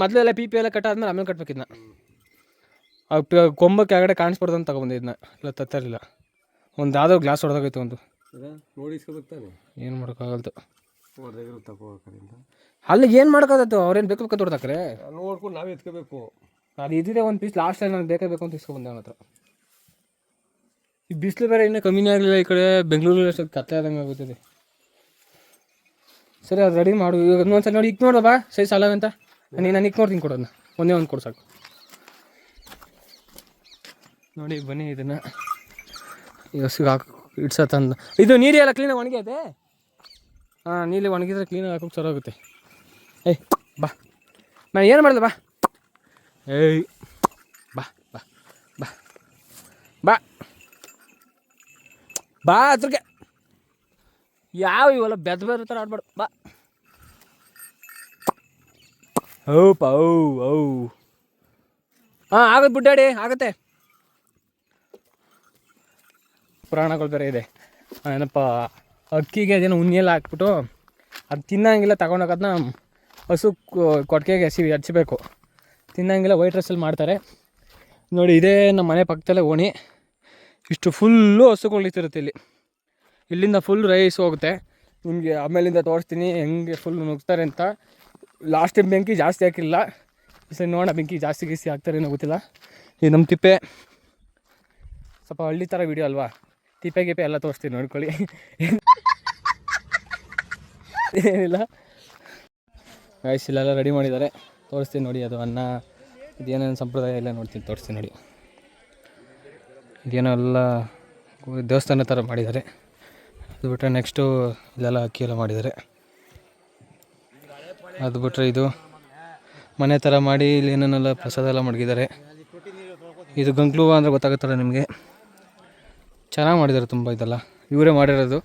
ಮೊದಲೆಲ್ಲ ಪಿ ಎಲ್ಲ ಕಟ್ಟಾದ್ಮೇಲೆ ಆಮೇಲೆ ಕಟ್ಬೇಕಿದ್ನ. ಕೊಂಬ ಕೆಳಗಡೆ ಕಾಣಿಸ್ಬಾರ್ದು ಅಂತ ತಗೊಂಬಂದೆ. ಇದನ್ನ ಇಲ್ಲ ತತ್ತರಿಲ್ಲ. ಒಂದು ಯಾವುದೋ ಗ್ಲಾಸ್ ಹೊಡೆದಾಗೈತೆ ಒಂದು. ಏನು ಮಾಡೋಕ್ಕಾಗಲ್ತು. ಅಲ್ಲಿಗೆ ಏನು ಮಾಡೋಕ್ಕಾಗತ್ತು? ಅವ್ರೇನು ಬೇಕು ತೊಡ್ದಾಕ್ರೆ ನೋಡ್ಕೊಂಡು ನಾವೇ ಎತ್ಕೋಬೇಕು. ಅದು ಇದ್ದಿದೆ ಒಂದು ಪೀಸ್ ಲಾಸ್ಟ್ ಟೈಮ್ ನನಗೆ ಬೇಕು ಅಂತ ಇಸ್ಕೊಂಡ್ಬಂದೆ ಅವನ ಹತ್ರ. ಈ ಬಿಸಿಲು ಬೇರೆ ಇನ್ನೂ ಕಮ್ಮಿನೇ ಆಗಲಿಲ್ಲ. ಈ ಕಡೆ ಬೆಂಗಳೂರಲ್ಲಿ ಅಷ್ಟು ಕತ್ತಲೆ ಆದಂಗೆ ಆಗುತ್ತದೆ. ಸರಿ ಅದು ರೆಡಿ ಮಾಡು. ಇವಾಗ ಒಂದ್ಸಲ ನೋಡಿ. ಇಕ್ ನೋಡೋಣ ಬಾ ಸೈಜ್ ಸಾಲಾಗಂತ. ನಾನು ಇಕ್ ನೋಡ್ತೀನಿ ಕೊಡೋದನ್ನ. ಒಂದೇ ಒಂದು ಕೊಡು ಸಾಕು. ನೋಡಿ ಬನ್ನಿ ಇದನ್ನು ಹಸಿಗೆ ಇಡ್ಸತ್ತಂದು. ಇದು ನೀರು ಎಲ್ಲ ಕ್ಲೀನಾಗಿ ಒಣಗೈತೆ. ಹಾಂ, ನೀಲಿ ಒಣಗಿದ್ರೆ ಕ್ಲೀನಾಗಿ ಹಾಕೋಕೆ ಚೆನ್ನಾಗುತ್ತೆ. ಏಯ್ ಬಾ, ನಾನು ಏನು ಮಾಡಿದೆ ಬಾ. ಏಯ್ ಬಾ ಬಾ ಬಾ ಬಾ ಬಾ ಹತ್ರಕ್ಕೆ. ಯಾವ ಇವೆಲ್ಲ ಬೇರೆ ಥರ ಆಡ್ಬಾರ್ದು. ಬಾ. ಹೌಪ್ಪ ಹಾಂ ಆಗುತ್ತೆ ಬಿಡ್ಡಾಡಿ, ಆಗುತ್ತೆ. ಪುರಾಣಗಳು ಬೇರೆ ಇದೆ. ಏನಪ್ಪ, ಅಕ್ಕಿಗೆ ಅದೇನೋ ಉಣ್ಣೆಲ್ಲ ಹಾಕ್ಬಿಟ್ಟು ಅದು ತಿನ್ನಂಗಿಲ್ಲ. ತಗೊಂಡೋಗೋದನ್ನ ಹಸು ಕೊಟ್ಟಿಗೆಗೆ ಹಚ್ಚಬೇಕು. ತಿನ್ನಂಗಿಲ್ಲ. ವೈಟ್ ರೈಸಲ್ಲಿ ಮಾಡ್ತಾರೆ ನೋಡಿ. ಇದೇ ನಮ್ಮ ಮನೆ ಪಕ್ಕದಲ್ಲೇ ಓಣಿ. ಇಷ್ಟು ಫುಲ್ಲು ಹಸುಗಳಿತಿರುತ್ತೆ ಇಲ್ಲಿ. ಇಲ್ಲಿಂದ ಫುಲ್ ರೈಸ್ ಹೋಗುತ್ತೆ. ನಿಮಗೆ ಆಮೇಲಿಂದ ತೋರಿಸ್ತೀನಿ ಹೆಂಗೆ ಫುಲ್ ನುಗ್ತಾರೆ ಅಂತ. ಲಾಸ್ಟ್ ಟೈಮ್ ಬೆಂಕಿ ಜಾಸ್ತಿ ಹಾಕಿಲ್ಲ. ಈ ಸರಿ ನೋಡೋಣ ಬೆಂಕಿ ಜಾಸ್ತಿ ಗೀಸಿ ಹಾಕ್ತಾರೆ ಏನೋ ಗೊತ್ತಿಲ್ಲ. ಇದು ನಮ್ಮ ತಿಪ್ಪೆ. ಸ್ವಲ್ಪ ಹಳ್ಳಿ ಥರ ವಿಡಿಯೋ ಅಲ್ವಾ. ತಿಪ್ಪೆ ಗಿಪ್ಪೆ ಎಲ್ಲ ತೋರಿಸ್ತೀನಿ ನೋಡ್ಕೊಳ್ಳಿ. ಏನಿಲ್ಲ ಗೈಸ್, ಇಲ್ಲೆಲ್ಲ ರೆಡಿ ಮಾಡಿದ್ದಾರೆ. ತೋರಿಸ್ತೀನಿ ನೋಡಿ. ಅದು ಅನ್ನ ಇದೇನೇನು ಸಂಪ್ರದಾಯ ಎಲ್ಲ ನೋಡ್ತೀನಿ, ತೋರಿಸ್ತೀನಿ ನೋಡಿ. ಇದೇನೋ ಎಲ್ಲ ದೇವಸ್ಥಾನ ಥರ ಮಾಡಿದ್ದಾರೆ. ಅದು ಬಿಟ್ಟರೆ ನೆಕ್ಸ್ಟು ಇಲ್ಲೆಲ್ಲ ಅಕ್ಕಿ ಎಲ್ಲ ಮಾಡಿದ್ದಾರೆ. ಅದು ಬಿಟ್ಟರೆ ಇದು ಮನೆ ಥರ ಮಾಡಿ ಇಲ್ಲಿ ಏನೇನೆಲ್ಲ ಪ್ರಸಾದ ಎಲ್ಲ ಮಡಗಿದ್ದಾರೆ. ಇದು ಗಂಕ್ಲೂವ ಅಂದರೆ ಗೊತ್ತಾಗುತ್ತಲ್ಲ ನಿಮಗೆ. ಚೆನ್ನಾಗಿ ಮಾಡಿದ್ದಾರೆ ತುಂಬ. ಇದೆಲ್ಲ ಇವರೇ ಮಾಡಿರೋದು.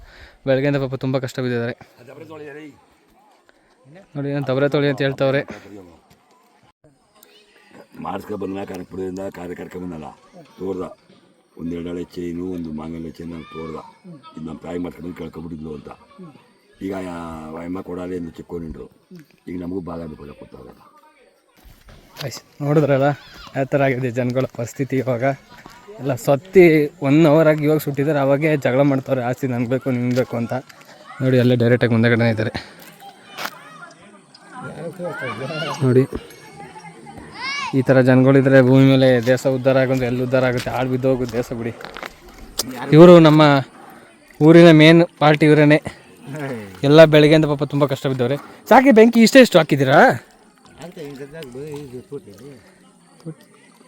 ಬೆಳಗ್ಗೆಯಿಂದ ಪಾಪ ತುಂಬ ಕಷ್ಟ ಬಿದ್ದಿದ್ದಾರೆ ನೋಡಿ. ಏನು ತವರೆ ತೊಳಿ ಅಂತ ಹೇಳ್ತವ್ರೆ. ಮಾಡಿಸ್ಕೊಬಂದ ಕನಕಪುರದಿಂದ ಕಾರ್ಯ ಕರ್ಕೊಂಬಂದಲ್ಲ ತೋರ್ದ. ಒಂದೆರಡು ಹಳೆ ಚೈನು, ಒಂದು ಮಾಂಗಲ್ಯ ಚೈನು ನಾನು ತೋರ್ದ. ಇದು ನಮ್ಮ ತಾಯಿ ಮಾಡ್ಕೊಂಡು ಕೇಳ್ಕೊಬಿಟ್ಟಿದ್ಲು ಅಂತ. ಈಗ ಅಮ್ಮ ಕೊಡಾಲಿ ಎಂದು ಚಿಕ್ಕೋನಿಂಡ್ರು. ಈಗ ನಮಗೂ ಭಾಗ ಬೇಕು ಗೊತ್ತಾಗಲ್ಲ. ನೋಡಿದ್ರಲ್ಲ ಯಾವ ಥರ ಆಗಿದೆ ಜನಗಳ ಪರಿಸ್ಥಿತಿ. ಇವಾಗ ಎಲ್ಲ ಸತ್ತಿ 1 hour ಆಗಿ ಇವಾಗ ಸುಟ್ಟಿದ್ದಾರೆ. ಅವಾಗೇ ಜಗಳ ಮಾಡ್ತಾವ್ರೆ, ಆಸ್ತಿ ನನಗೆ ಬೇಕು ನಿಮ್ಗೆ ಬೇಕು ಅಂತ. ನೋಡಿ ಅಲ್ಲೇ ಡೈರೆಕ್ಟಾಗಿ ಮುಂದೆಗಡೆ ಇದ್ದಾರೆ ನೋಡಿ. ಈ ಥರ ಜನಗಳಿದ್ರೆ ಭೂಮಿ ಮೇಲೆ ದೇಶ ಉದ್ಧಾರ ಆಗೋದ್ರೆ ಎಲ್ಲಿ ಉದ್ಧಾರ ಆಗುತ್ತೆ. ಆಳು ಬಿದ್ದೋಗುತ್ತೆ ದೇಶ ಬಿಡಿ. ಇವರು ನಮ್ಮ ಊರಿನ ಮೇನ್ ಪಾರ್ಟಿ ಇವರೇ. ಎಲ್ಲ ಬೆಳಗ್ಗೆಯಿಂದ ಪಾಪ ತುಂಬ ಕಷ್ಟ ಬಿದ್ದವ್ರೆ. ಸಾಕಿ ಬೆಂಕಿ ಇಷ್ಟು ಹಾಕಿದ್ದೀರಾ?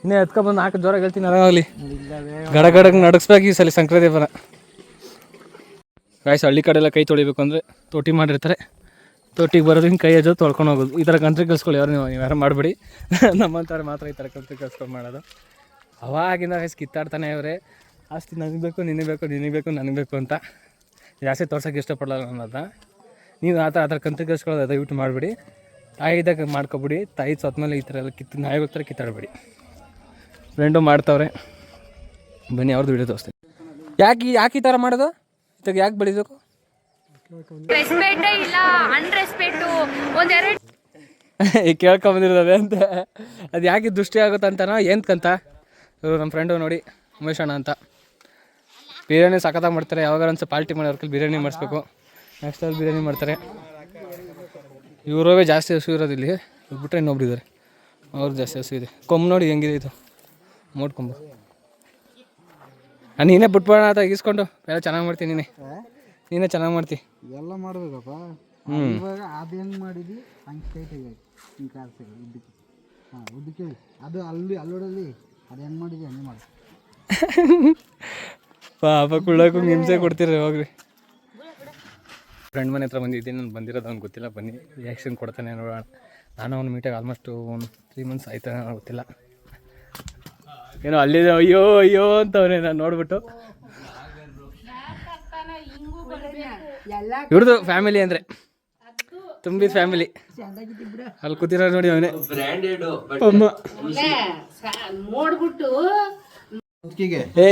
ಇನ್ನೇ ಎತ್ಕೊಬಂದು ಹಾಕಿ ಜೋರಾಗಿ ಹೇಳ್ತೀನಿ. ಆರಾಮಾಗಲಿ ಗಡಗಡಗೆ ನಡಗಿಸ್ಬೇಕು ಈ ಸಲ ಸಂಕ್ರಾಂತಿ ಹಬ್ಬನ. ಗಾಯ್ಸ್, ಹಳ್ಳಿ ಕಡೆ ಎಲ್ಲ ಕೈ ತೊಳಿಬೇಕು ಅಂದರೆ ತೊಟ್ಟಿ ಮಾಡಿರ್ತಾರೆ. ತೊಟ್ಟಿಗೆ ಬರೋದು ಹಿಂಗೆ ಕೈ ಅಜ್ಜೋದು ತೊಳ್ಕೊಂಡು ಹೋಗೋದು. ಈ ಥರ ಕಂತ್ರಿ ಕಲ್ಸ್ಕೊಳ್ಳಿ. ನೀವು ಯಾರು ಮಾಡಬೇಡಿ. ನಮ್ಮಂಥವ್ರು ಮಾತ್ರ ಈ ಥರ ಕಂತ್ರಿ ಕಲ್ಸ್ಕೊಂಡು ಮಾಡೋದು. ಅವಾಗಿಂದ ಕಿತ್ತಾಡ್ತಾನೆ ಅವರೇ. ಆಸ್ತಿ ನನಗೆ ಬೇಕು, ನಿನಗೆ ಬೇಕು, ನಿನಗೆ ಬೇಕು, ನನಗೆ ಬೇಕು ಅಂತ. ಜಾಸ್ತಿ ತೋರ್ಸೋಕ್ಕೆ ಇಷ್ಟಪಡಲ್ಲ ಅನ್ನೋದನ್ನ. ನೀವು ಆ ಥರ ಕಂತ್ರಿ ಕಲ್ಸ್ಕೊಳ್ಳೋದು ದಯವಿಟ್ಟು ಮಾಡಿಬಿಡಿ. ತಾಯಿದಾಗ ಮಾಡ್ಕೊಬಿಡಿ. ತಾಯಿ ಸತ್ಮೇಲೆ ಈ ಥರ ಎಲ್ಲ ನಾಯಿಗಳ ಥರ ಕಿತ್ತಾಡಬೇಡಿ. ಫ್ರೆಂಡು ಮಾಡ್ತಾವ್ರೆ, ಬನ್ನಿ ಅವ್ರದ್ದು ವಿಡಿಯೋ ತೋರಿಸ್ತೀನಿ. ಯಾಕೆ ಈ ಥರ ಮಾಡೋದು? ಇವಾಗ ಯಾಕೆ ಬೆಳಿಬೇಕು? ರೆಸ್ಪೆಕ್ಟೇ ಇಲ್ಲ, ಅನ್ರೆಸ್ಪೆಕ್ಟು ಒಂದೆರಡು ಈಗ ಕೇಳ್ಕೊಂಬಂದಿರೋದೆ ಅಂತ. ಅದು ಯಾಕೆ ದೃಷ್ಟಿ ಆಗುತ್ತೆ ಅಂತನೋ ಏನಕ್ಕಂತ. ಇವರು ನಮ್ಮ ಫ್ರೆಂಡು ನೋಡಿ, ಉಮೇಶ್ ಅಣ್ಣ ಅಂತ. ಬಿರಿಯಾನಿ ಸಖತ್ತಾಗಿ ಮಾಡ್ತಾರೆ. ಯಾವಾಗ ಒಂದು ಪಾರ್ಟಿ ಮಾಡೋರ್ ಕೈಲಿ ಬಿರಿಯಾನಿ ಮಾಡಿಸ್ಬೇಕು. ನೆಕ್ಸ್ಟ್ ಅಲ್ಲಿ ಬಿರಿಯಾನಿ ಮಾಡ್ತಾರೆ. ಇವರವೇ ಜಾಸ್ತಿ ಹಸು ಇರೋದು ಇಲ್ಲಿ. ಬಿಟ್ಟರೆ ಇನ್ನೊಬ್ರು ಇದ್ದಾರೆ, ಅವ್ರು ಜಾಸ್ತಿ ಹಸು ಇದೆ. ಕೊಂಬು ನೋಡಿ ಹೆಂಗಿದೆ ಇದು. ನೋಡ್ಕೊಂಬ ನೀನೇ ಬಿಟ್ಬೋಣ ಅಂತ ಇಸ್ಕೊಂಡು ಎಲ್ಲ ಚೆನ್ನಾಗಿ ಮಾಡ್ತೀನಿ ನೀನೇ ಚೆನ್ನಾಗಿ ಮಾಡ್ತಿ ಎಲ್ಲ ಮಾಡ್ಬೇಕಪ್ಪ. ಇವಾಗ ಅದು ಹೆಂಗೆ ಮಾಡಿದ್ವಿ ಹಂಗೆ ಸ್ಟ್ರೈಟಾಗಿ ಹಿಂಗೆ ಕಾಲ್ಸಿಗೆ ಉದ್ದಕ್ಕೆ. ಹಾಂ ಉದ್ದಕ್ಕೆ ಅದು ಅಲ್ಲೋಡಲ್ಲಿ ಅದು ಹೆಂಗೆ ಮಾಡಿದ್ವಿ ಹಂಗೆ ಮಾಡಿ. ಪಾಪ ಕುಳ್ಳಕ್ಕೂ ಹಿಂಸೆ ಕೊಡ್ತೀರ ಹೋಗ್ರಿ. ಫ್ರೆಂಡ್ ಮನೆ ಹತ್ರ ಬಂದಿದ್ದೀನಿ, ನಾನು ಬಂದಿರೋದು ಅವ್ನು ಗೊತ್ತಿಲ್ಲ. ಬನ್ನಿ ರಿಯಾಕ್ಷನ್ ಕೊಡ್ತಾನೆ ನೋಡೋಣ. ನಾನು ಅವ್ನು ಮೀಟಾಗಿ ಆಲ್ಮೋಸ್ಟು ಒಂದು 3 months ಆಯ್ತಾನೆ ಗೊತ್ತಿಲ್ಲ. ಏನೋ ಅಲ್ಲಿದೆ ಅಯ್ಯೋ ಅಯ್ಯೋ ಅಂತವನೇ ನಾನು ನೋಡ್ಬಿಟ್ಟು. ಇವ್ರದ್ದು ಫ್ಯಾಮಿಲಿ ಅಂದರೆ ತುಂಬಿದ ಫ್ಯಾಮಿಲಿ. ಅಲ್ಲಿ ಕೂತಿರೋ ನೋಡಿ ಅವನೇ ಅಮ್ಮ.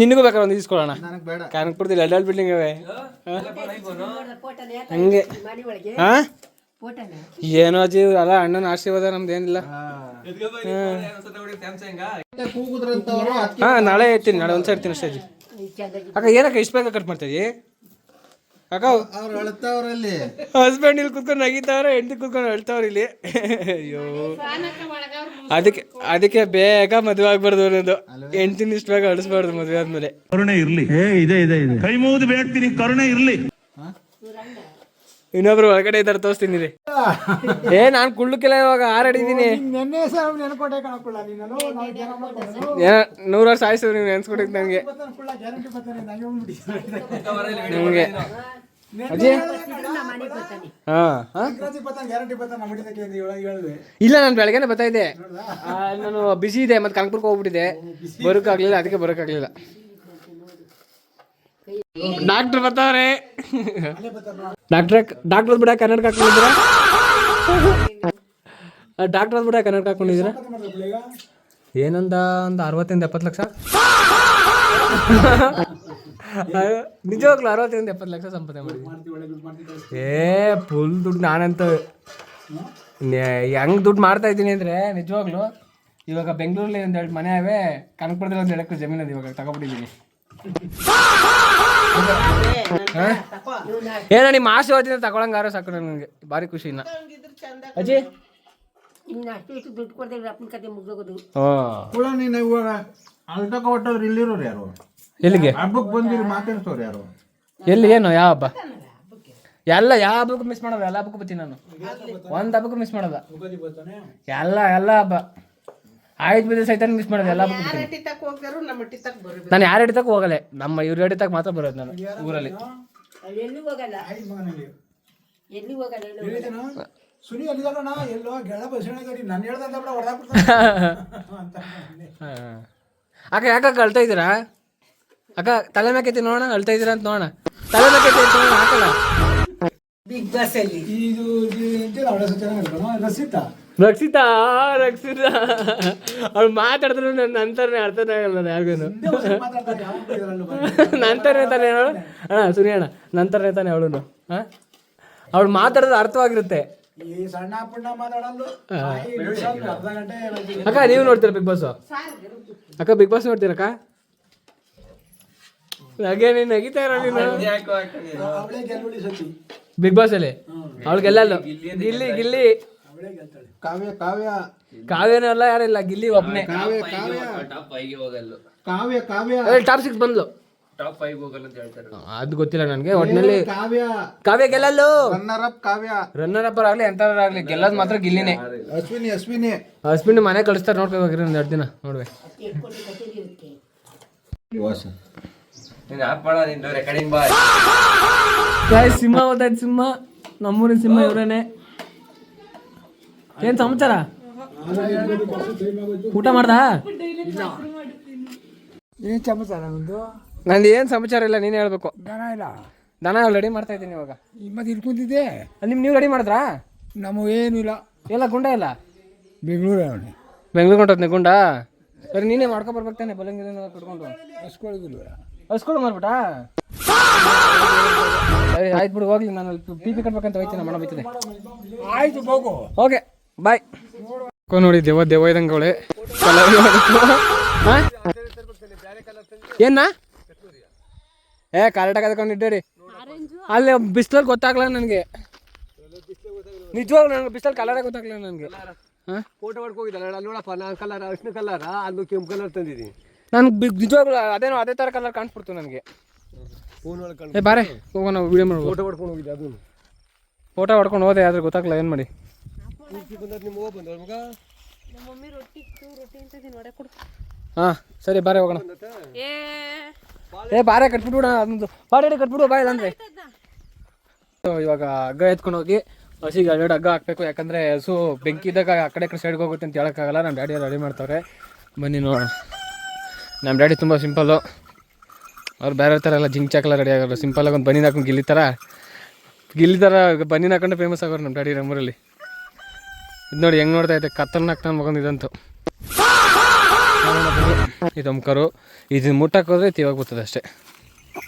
ನಿನಗೂ ಬೇಕಾದ್ರೆ ಒಂದು ಇಸ್ಕೊಳ್ಳೋಣ. ಕಾನಕ್ಪುರದಲ್ಲಿ 2 ಬಿಲ್ಡಿಂಗ್ ಇವೆ ಹಂಗೆ. ಹಾಂ ಏನೋ ಅಜ್ಜಿ ಅಲ್ಲ ಅಣ್ಣನ ಆಶೀರ್ವಾದ ನಮ್ದೇನಿಲ್ಲ. ಹಾಂ ನಾಳೆ ಇರ್ತೀನಿ, ನಾಳೆ ಒಂದ್ಸರಿ ಇರ್ತೀನಿ ಅಷ್ಟೇ ಅಜ್ಜಿ. ಅಕ್ಕ ಏನಕ್ಕ ಇಷ್ಟು ಬೇಗ ಕಟ್ ಮಾಡ್ತೀವಿ ಅಕ್ಕ? ಅವ್ರು ಅಳ್ತಾವ್ರಲ್ಲಿ ಹಸ್ಬೆಂಡ್ ಇಲ್ಲಿ ಕುತ್ಕೊಂಡು ನಗಿತಾವ್ರೆ, ಹೆಂಡತಿ ಕುತ್ಕೊಂಡು ಅಳ್ತಾವ್ರೆ ಇಲ್ಲಿ. ಅಯ್ಯೋ ಅದಕ್ಕೆ ಬೇಗ ಮದುವೆ ಆಗ್ಬಾರ್ದು ಅನ್ನೋದು. ಹೆಂಡತಿನ ಇಷ್ಟು ಬೇಗ ಅಳಿಸ್ಬಾರ್ದು ಮದುವೆ ಆದ್ಮೇಲೆ. ಕರುಣೆ ಇರ್ಲಿ, ಕೈ ಮುಗಿದು ಬೇಡ್ತೀನಿ, ಕರುಣೆ ಇರ್ಲಿ. ಇನ್ನೊಬ್ರು ಒಳಗಡೆ ಇದ್ದಾರೆ, ತೋರಿಸ್ತೀನಿ ರೀ. ನಾನು ಕುಳ್ಳಕ್ಕೆಲ್ಲ ಇವಾಗ ಆರಾಡಿದ್ದೀನಿ. ನೆನ್ನೆ ಸರ್ ನೆನ್ಕೊಟ್ಟೆ ಕಣಕ್ಕುಳ್ಳ ನೀನು 100 ವರ್ಷ ಆಯ್ತು ನೀವು ನೆನ್ಸ್ಕೊಟ್ಟಿದ್ದು ನನಗೆ. ನಿಮಗೆ ಇಲ್ಲ, ನಾನು ಬೆಳಗ್ಗೆನೆ ಬರ್ತಾಯಿದ್ದೆ. ನಾನು ಬಿಸಿ ಇದೆ, ಮತ್ತೆ ಕನಕಪುರಕ್ಕೆ ಹೋಗ್ಬಿಟ್ಟಿದ್ದೆ, ಬರೋಕ್ಕಾಗಲಿಲ್ಲ. ಅದಕ್ಕೆ ಬರೋಕ್ಕಾಗಲಿಲ್ಲ. ಡಾಕ್ಟ್ರ್ ಬರ್ತಾವ್ರೆ. ಡಾಕ್ಟರ್ ಬಿಡ ಕನ್ನಡಕ ಹಾಕೊಂಡಿದ್ದೀರ? ಡಾಕ್ಟರ್ ಬಿಡ ಕನ್ನಡಕ ಹಾಕೊಂಡಿದ್ದೀರ? ಏನಂದ ಒಂದು 60-70 ಲಕ್ಷ. ನಿಜವಾಗ್ಲು 60-70 ಲಕ್ಷ ಸಂಪಾದನೆ ಮಾಡಿ. ಫುಲ್ ದುಡ್ಡು. ನಾನಂತ ಹೆಂಗ್ ದುಡ್ಡು ಮಾಡ್ತಾ ಇದ್ದೀನಿ ಅಂದರೆ ನಿಜವಾಗ್ಲು ಇವಾಗ ಬೆಂಗಳೂರಲ್ಲಿ 1-2 ಮನೆ ಅವೇ, ಕನಕಪುರದಲ್ಲಿ 1 ಎಕರೆ ಜಮೀನು ಅದು ಇವಾಗ ತಗೊಬಿಟ್ಟಿದ್ದೀನಿ. ಏನೋ ನಿಮ್ಮ ಆಶೀರ್ವಾದದಿಂದ ತಗೊಳಂಗಾರ ಸಾಕು ನನಗೆ. ಭಾರಿ ಖುಷಿ. ಇನ್ನ ಅಜ್ಜಿ ದುಡ್ಡು ಕೊಡ್ತೇವೆ ಅಪ್ಪನ ಕತೆ ಮುಗ್ದೋಗೋದು. ಕೂಡ ನೀನು ಇವಾಗ ಅಳ್ತಕ ಹೊಟ್ಟವ್ರು ಇಲ್ಲಿರೋರು ಯಾರು? ಎಲ್ಲಿಗೆ ಹಬ್ಬಕ್ಕೆ ಬಂದಿರಿ ಮಾತಾಡ್ಸೋರು ಯಾರು? ಎಲ್ಲಿ ಏನು ಯಾವ ಹಬ್ಬ? ಎಲ್ಲ ಯಾವ ಹಬ್ಬಕ್ಕೂ ಮಿಸ್ ಮಾಡೋದು. ಎಲ್ಲ ಹಬ್ಬಕ್ಕೂ ಬರ್ತೀನಿ ನಾನು, ಒಂದು ಹಬ್ಬಕ್ಕೂ ಮಿಸ್ ಮಾಡೋದ. ಎಲ್ಲ ಹಬ್ಬ ಆಯ್ತು ಬಿದ್ದು ಸಹಿತ ಮಿಸ್ ಮಾಡೋದು. ಎಲ್ಲ ಹಬ್ಬಕ್ಕೂ ನಾನು ಯಾರ ಹಿಡಿತಕ್ಕ ಹೋಗಲ್ಲ, ನಮ್ಮ ಇವ್ರ ಹಿಡಿತಕ್ಕ ಮಾತ್ರ ಬರೋದು ನಾನು ಊರಲ್ಲಿ. ಎಲ್ಲಿ ಹೋಗಲ್ಲ, ಎಲ್ಲಿ ಹೋಗಲ್ಲ. ಸುನಿ ಅಲ್ಲಿದಣ ಎಲ್ಲೋ ಗೆಳ ಬಸಣ ನಾನು ಹೇಳ್ದಂತ ಬಿಡ ಹೊಡೆದಾಕ್ಬಿಡ್ತಾನೆ. ಅಕ್ಕ ಯಾಕಕ್ಕ ಅಳ್ತಾ ಇದ್ದೀರಾ? ಅಕ್ಕ ತಲೆ ಮೇಕೈತಿ ನೋಡೋಣ, ಅಳ್ತಾ ಇದ್ದೀರಾ ಅಂತ ನೋಡೋಣ. ತಲೆ ಮೇಕೈತಿ ನೋಡೋಣ. ಹಾಕಲ್ಲ ಬಿಗ್ ಬಾಸ್ ಅಲ್ಲಿ ಇದು ರಸಿತಾ ರಕ್ಷಿತಾ ಅವಳು ಮಾತಾಡಿದ್ರು ನನ್ನ ಅಂತಾನೆ ಅರ್ಥನೇ ಆಗಲ್ಲ ಯಾರಿಗೂ. ನಂತರನೇ ತಾನೆ ಹೇಳು ಅಣ್ಣ, ಸುನಿ ಅಣ್ಣ, ನಂತರನೇ ತಾನೆ ಅವಳು. ಹಾಂ ಅವಳು ಮಾತಾಡೋದು ಅರ್ಥವಾಗಿರುತ್ತೆ. ಈ ಸಣ್ಣ ಪುಣ್ಣ ಮಾತಾಡಲು ಅರ್ಧ ಗಂಟೆ. ಅಕ್ಕ ನೀವು ನೋಡ್ತೀರಾ ಬಿಗ್ ಬಾಸ್? ಅಕ್ಕ ಬಿಗ್ ಬಾಸ್ ನೋಡ್ತೀರಕ್ಕ? ಹಾಗೆ ನೀನು ನಗಿತಾ ಇರೋ ನೀನು. ಅವಳೇ ಗೆಲ್ಬಿಡಿ ಸತಿ ಬಿಗ್ ಬಾಸ್ ಅಲ್ಲಿ ಅವಳು ಗೆಲ್ಲಲ್ಲ. ಗಿಲ್ಲಿ ಕಾವ್ಯ ಕಾವ್ಯನೂ ಅಲ್ಲ, ಯಾರಿಲ್ಲ, ಗಿಲ್ಲಿ ಒಬ್ಬನೇ. ಟಾಪ್ 6 ಬಂದ್ಲು. ಅದು ಗೊತ್ತಿಲ್ಲ ನನಗೆ. ಒಟ್ಟಿನಲ್ಲಿ ಕಾವ್ಯ ಗೆಲ್ಲಲ್ಲು. ರನ್ನರ್ ಅಪ್ ಆಗ್ಲಿ ಎಂತಾರಾಗ್ಲಿ ಗೆಲ್ಲೋದು ಮಾತ್ರ ಗಿಲ್ಲಿನೇ. ಅಶ್ವಿನಿ ಮನೆ ಕಳಿಸ್ತಾರೆ, ನೋಡ್ಕೊ ಹೋಗಿರಿ 1-2 ದಿನ ನೋಡ್ವೆ. ಸಿಂಹ ಓದಾಯ್ತು, ಸಿಂಹ ನಮ್ಮೂರಿನ ಸಿಂಹ ಇವರೇನೆ. ಏನ್ ಸಮಾಚಾರ? ಊಟ ಮಾಡ್ದ? ಏನ್ ಸಮಾಚಾರ? ನಂದು ಏನು ಸಮಾಚಾರ ಇಲ್ಲ, ನೀನು ಹೇಳ್ಬೇಕು. ದನ ಇಲ್ಲ, ದನ ರೆಡಿ ಮಾಡ್ತಾ ಇದ್ದೀನಿ ಇವಾಗ. ಮತ್ತೆ ಇಟ್ಕೊಂತಿದ್ದೆ. ನೀವು ರೆಡಿ ಮಾಡಿದ್ರಾ? ನಮಗೇನು ಇಲ್ಲ. ಎಲ್ಲ ಗುಂಡ ಇಲ್ಲ ಬೆಂಗಳೂರು ಬೆಂಗಳೂರು ಹೊಂಟದ್ನೆ ಗುಂಡ. ಸರಿ ನೀನೇ ಮಾಡ್ಕೊ ಬರ್ಬೇಕು ತಾನೆ, ಬಲಂಗಿರ ಕಟ್ಕೊಂಡು. ಹಸ್ಕೊಳ್ಳಿ ಮಾಡ್ಬಿಟ್ಟಾ? ಸರಿ ಆಯ್ತು ಬಿಡು, ಹೋಗ್ಲಿ. ನಾನು ಪಿ ಕಟ್ಬೇಕಂತ ಹೋಯ್ತೀನಿ, ಮಣ ಬೈತೀನಿ. ಆಯ್ತು ಹೋಗು. Okay bye. ನೋಡಿ ದೇವ ಇದಂಗವಳೆ. ಏನ ಕರೆಕ್ಟಾಗಿ ಅದಕೊಂಡು ಇಟ್ಟೇರಿ. ಅಲ್ಲಿ ಬಿಸಿಲಲ್ಲಿ ಗೊತ್ತಾಗ್ಲ ನನಗೆ, ನಿಜವಾಗ್ಲೂ ನನಗೆ ಬಿಸಿಲಲ್ಲಿ ಕಲರೇ ಗೊತ್ತಾಗ್ಲಿಲ್ಲ ನನಗೆ. ಫೋಟೋ ಮಾಡ್ಕೋಗಿದ್ದಲ್ಲ, ನೋಡಪ್ಪ ನಾನು ಕಲರ್ ಅರ್ಶಿನ ಕಲರ್, ಅದು ಕೆಂಪು ಕಲರ್ ತಂದಿದ್ದೀನಿ. ನಾನು ನಿಜವಾಗ್ಲೂ ಅದೇ ಥರ ಕಲರ್ ಕಾಣಿಸ್ಬಿಡ್ತು ನನಗೆ. ಏ ಬಾರೆ ಹೋಗೋಣ ವೀಡಿಯೋ ಮಾಡಿ. ಫೋಟೋ ಹೊಡ್ಕೊಂಡು ಹೋದೆ ಆದ್ರೆ ಗೊತ್ತಾಗಲ್ಲ ಏನು ಮಾಡಿ. ಹಾಂ ಸರಿ ಬಾರೆ ಹೋಗೋಣ. ಏ ಬಾರೆ ಕಟ್ಬಿಟ್ಬಿಡ ಅದೊಂದು ಬಾರೆ ಕಟ್ಬಿಡು ಬಾಯ್ ಅಂದರೆ. ಇವಾಗ ಹಗ್ಗ ಎತ್ಕೊಂಡು ಹೋಗಿ ಹಸಿಗೆ ಎರಡು ಹಗ್ಗ ಹಾಕಬೇಕು, ಯಾಕಂದರೆ ಹಸು ಬೆಂಕಿ ಇದ್ದಾಗ ಆ ಕಡೆ ಸೈಡ್ಗೆ ಹೋಗುತ್ತೆ ಅಂತ ಹೇಳೋಕ್ಕಾಗಲ್ಲ. ನಮ್ಮ ಡ್ಯಾಡಿ ರೆಡಿ ಮಾಡ್ತಾರೆ, ಬನ್ನಿ ನೋಡೋಣ. ನಮ್ಮ ಡ್ಯಾಡಿ ತುಂಬ ಸಿಂಪಲ್ಲು, ಅವ್ರು ಬೇರೆ ಥರ ಎಲ್ಲ ಜಿಂಚಾಕೆಲ್ಲ ರೆಡಿ ಆಗೋರು. ಸಿಂಪಲ್ಲಾಗಿ ಒಂದು ಬನ್ನಿ ಹಾಕೊಂಡು ಗಿಲ್ಲಿ ಥರ ಬನ್ನಿ ಹಾಕೊಂಡು ಫೇಮಸ್ ಆಗೋರು ನಮ್ಮ ಡ್ಯಾಡಿ ನಮ್ಮೂರಲ್ಲಿ. ಇದು ನೋಡಿ ಹೆಂಗೆ ನೋಡ್ತಾ ಇದ್ದೆ, ಕತ್ತರ್ನಾಕ್ ನಾನು ಮಗಂದು ಇದಂತು. ಇದು ಕರು, ಇದನ್ನ ಮುಟ್ಟಕ್ಕೆ ಹೋದ್ರೆ ತಿವಾಗ ಬರ್ತದೆ ಅಷ್ಟೇ.